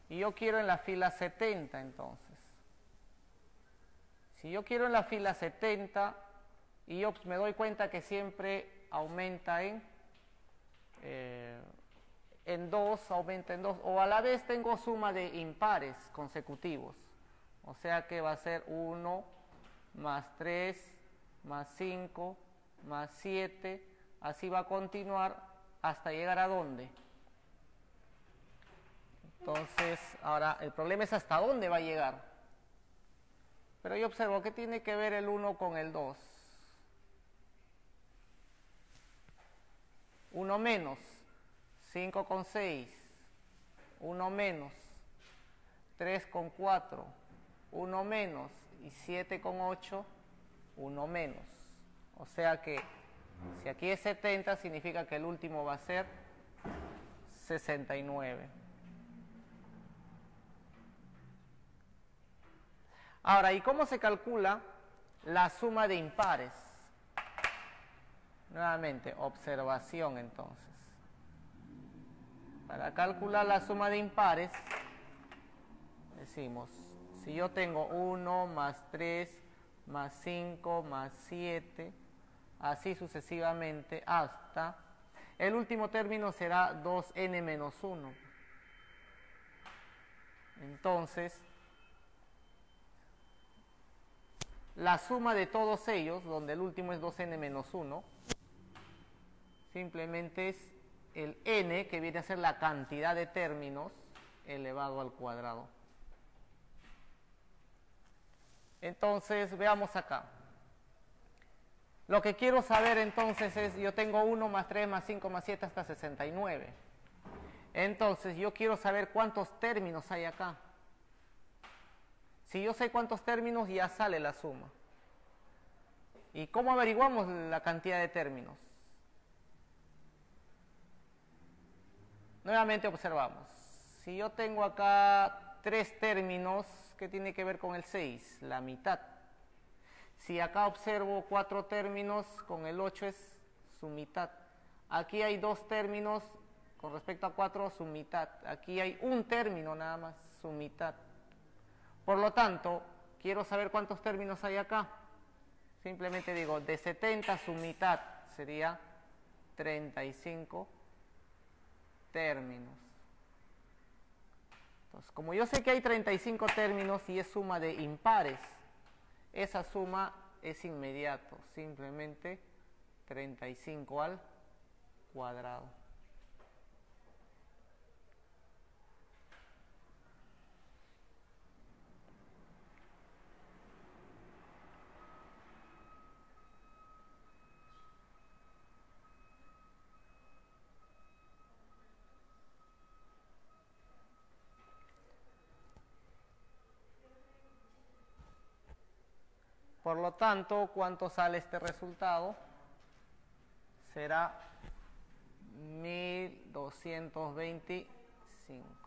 Y yo quiero en la fila 70, entonces. Si yo quiero en la fila 70, y yo me doy cuenta que siempre aumenta en 2, aumenta en 2, o a la vez tengo suma de impares consecutivos. O sea que va a ser 1, más 3, más 5, más 7, así va a continuar hasta llegar a ¿dónde? Entonces, ahora el problema es hasta dónde va a llegar. Pero yo observo que tiene que ver el 1 con el 2. 1 menos 5 con 6. 1 menos 3 con 4. 1 menos y 7 con 8. 1 menos. O sea que si aquí es 70, significa que el último va a ser 69. Ahora, ¿y cómo se calcula la suma de impares? Nuevamente, observación entonces. Para calcular la suma de impares, decimos, si yo tengo 1 más 3 más 5 más 7, así sucesivamente hasta, el último término será 2n menos 1. Entonces, la suma de todos ellos, donde el último es 2n menos 1, simplemente es el n, que viene a ser la cantidad de términos, elevado al cuadrado. Entonces, veamos acá. Lo que quiero saber entonces es, yo tengo 1 más 3 más 5 más 7 hasta 69. Entonces, yo quiero saber cuántos términos hay acá. Si yo sé cuántos términos, ya sale la suma. ¿Y cómo averiguamos la cantidad de términos? Nuevamente observamos. Si yo tengo acá 3 términos, ¿qué tiene que ver con el 6? La mitad. Si acá observo 4 términos, con el 8 es su mitad. Aquí hay 2 términos, con respecto a 4, su mitad. Aquí hay un término nada más, su mitad. Por lo tanto, quiero saber cuántos términos hay acá. Simplemente digo, de 70 su mitad sería 35 términos. Entonces, como yo sé que hay 35 términos y es suma de impares, esa suma es inmediato, simplemente 35 al cuadrado. Por lo tanto, ¿cuánto sale este resultado? Será 1225.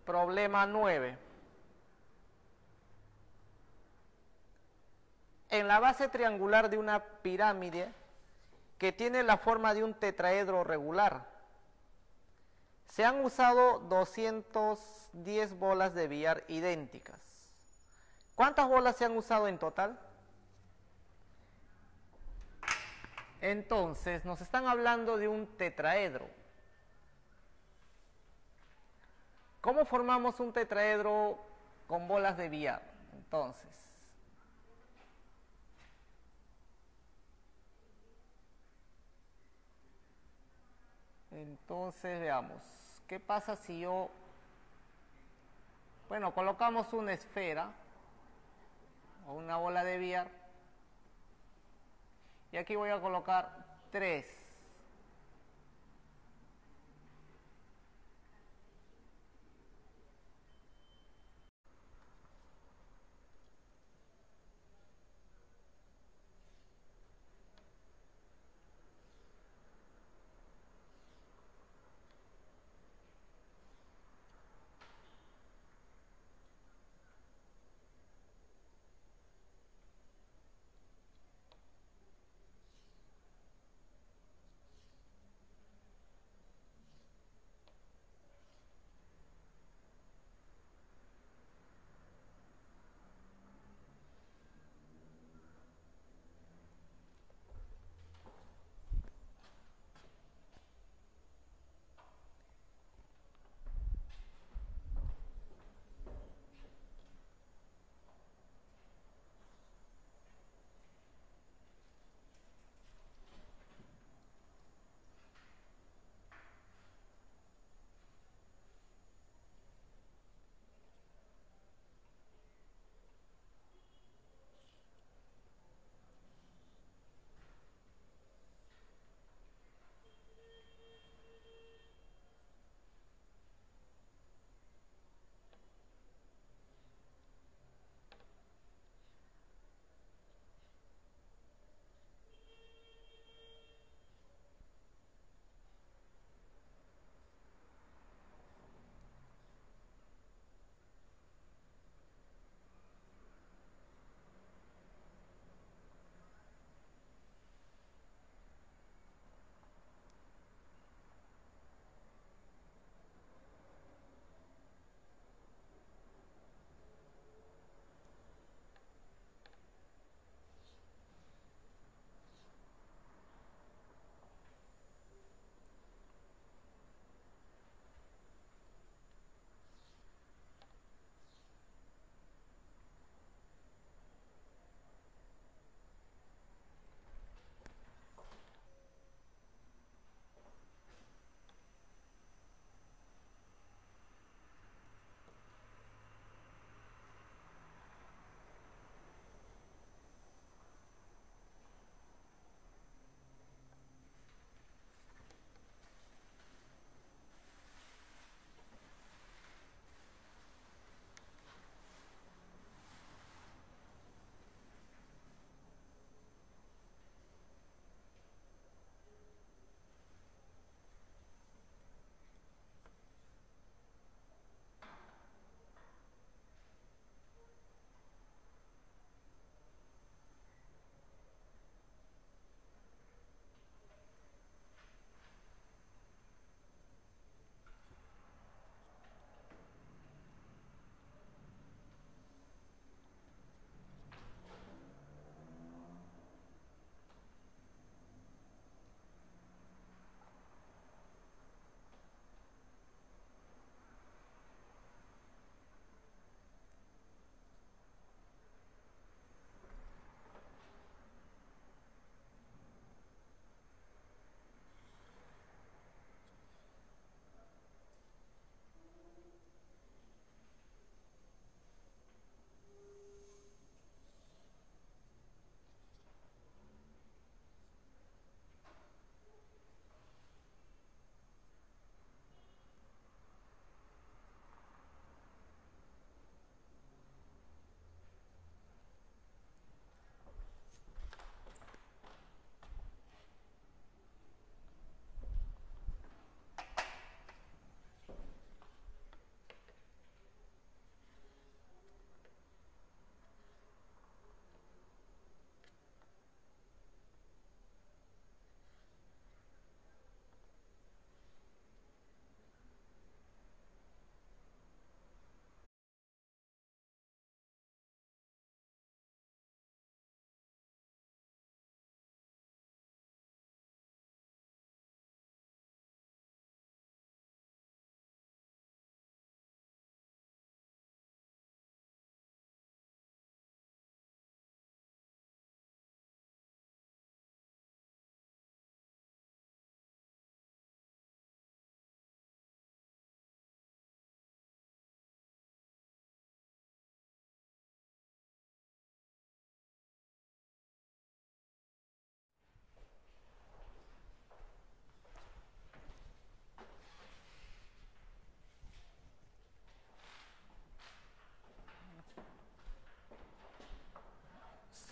Problema 9. En la base triangular de una pirámide que tiene la forma de un tetraedro regular, se han usado 210 bolas de billar idénticas. ¿Cuántas bolas se han usado en total? Entonces, nos están hablando de un tetraedro. ¿Cómo formamos un tetraedro con bolas de billar? Entonces veamos, ¿qué pasa si yo, bueno, colocamos una esfera o una bola de billar y aquí voy a colocar 3.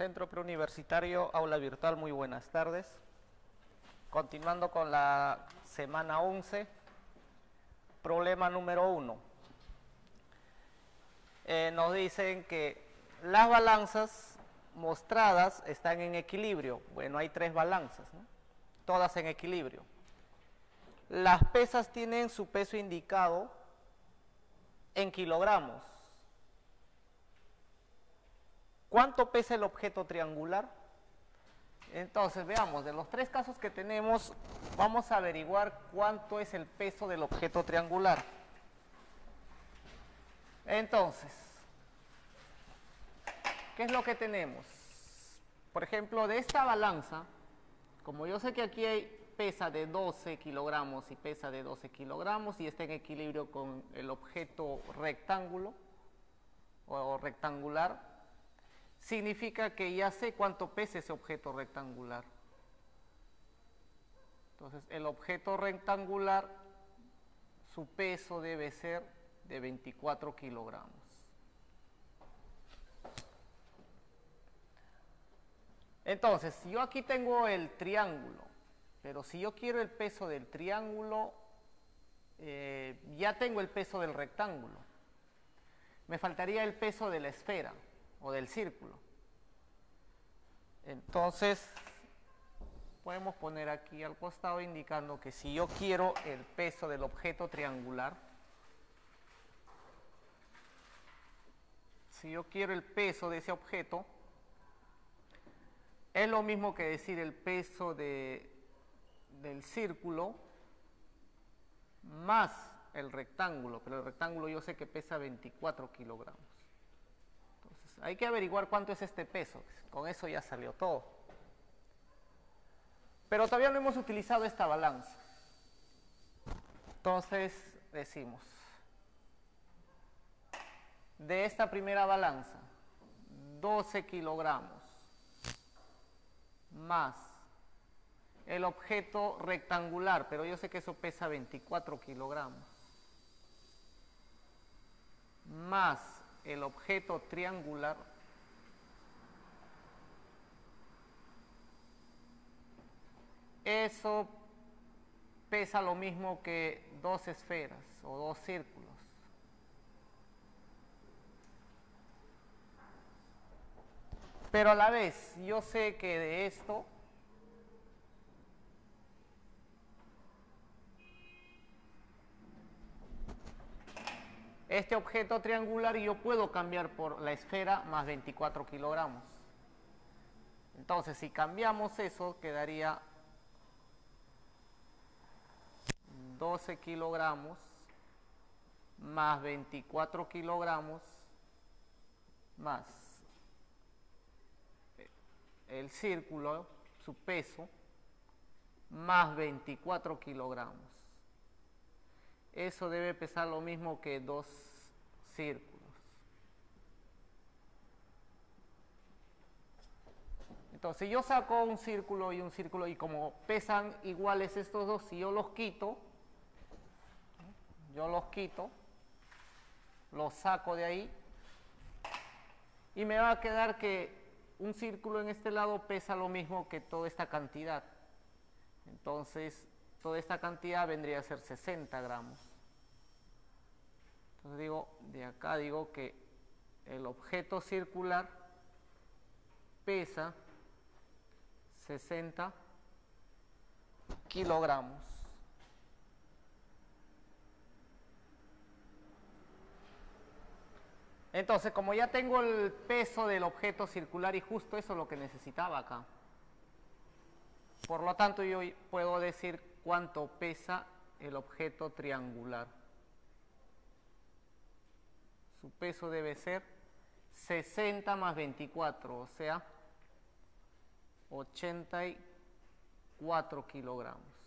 Centro Preuniversitario Aula Virtual, muy buenas tardes. Continuando con la semana 11, problema número 1. Nos dicen que las balanzas mostradas están en equilibrio. Bueno, hay 3 balanzas, ¿no? Todas en equilibrio. Las pesas tienen su peso indicado en kilogramos. ¿Cuánto pesa el objeto triangular? Entonces, veamos, de los 3 casos que tenemos, vamos a averiguar cuánto es el peso del objeto triangular. Entonces, ¿qué es lo que tenemos? Por ejemplo, de esta balanza, como yo sé que aquí pesa de 12 kilogramos y pesa de 12 kilogramos y está en equilibrio con el objeto rectángulo o rectangular, significa que ya sé cuánto pesa ese objeto rectangular. Entonces, el objeto rectangular, su peso debe ser de 24 kilogramos. Entonces, si yo aquí tengo el triángulo, pero si yo quiero el peso del triángulo, ya tengo el peso del rectángulo. Me faltaría el peso de la esfera o del círculo. Entonces, podemos poner aquí al costado indicando que si yo quiero el peso del objeto triangular, si yo quiero el peso de ese objeto, es lo mismo que decir el peso del círculo más el rectángulo, pero el rectángulo yo sé que pesa 24 kilogramos. Entonces, hay que averiguar cuánto es este peso. Con eso ya salió todo. Pero todavía no hemos utilizado esta balanza. Entonces, decimos, de esta primera balanza, 12 kilogramos más el objeto rectangular, pero yo sé que eso pesa 24 kilogramos, más el objeto triangular, eso pesa lo mismo que 2 esferas o 2 círculos. Pero a la vez, yo sé que de esto este objeto triangular yo puedo cambiar por la esfera más 24 kilogramos. Entonces, si cambiamos eso, quedaría 12 kilogramos más 24 kilogramos más el círculo, su peso, más 24 kilogramos. Eso debe pesar lo mismo que 2 círculos. Entonces, yo saco un círculo y como pesan iguales estos dos, si yo los quito, los saco de ahí y me va a quedar que un círculo en este lado pesa lo mismo que toda esta cantidad. Entonces, toda esta cantidad vendría a ser 60 gramos. Entonces de acá digo que el objeto circular pesa 60 kilogramos. Entonces, como ya tengo el peso del objeto circular y justo eso es lo que necesitaba acá. Por lo tanto, yo puedo decir cuánto pesa el objeto triangular. Su peso debe ser 60 más 24, o sea, 84 kilogramos.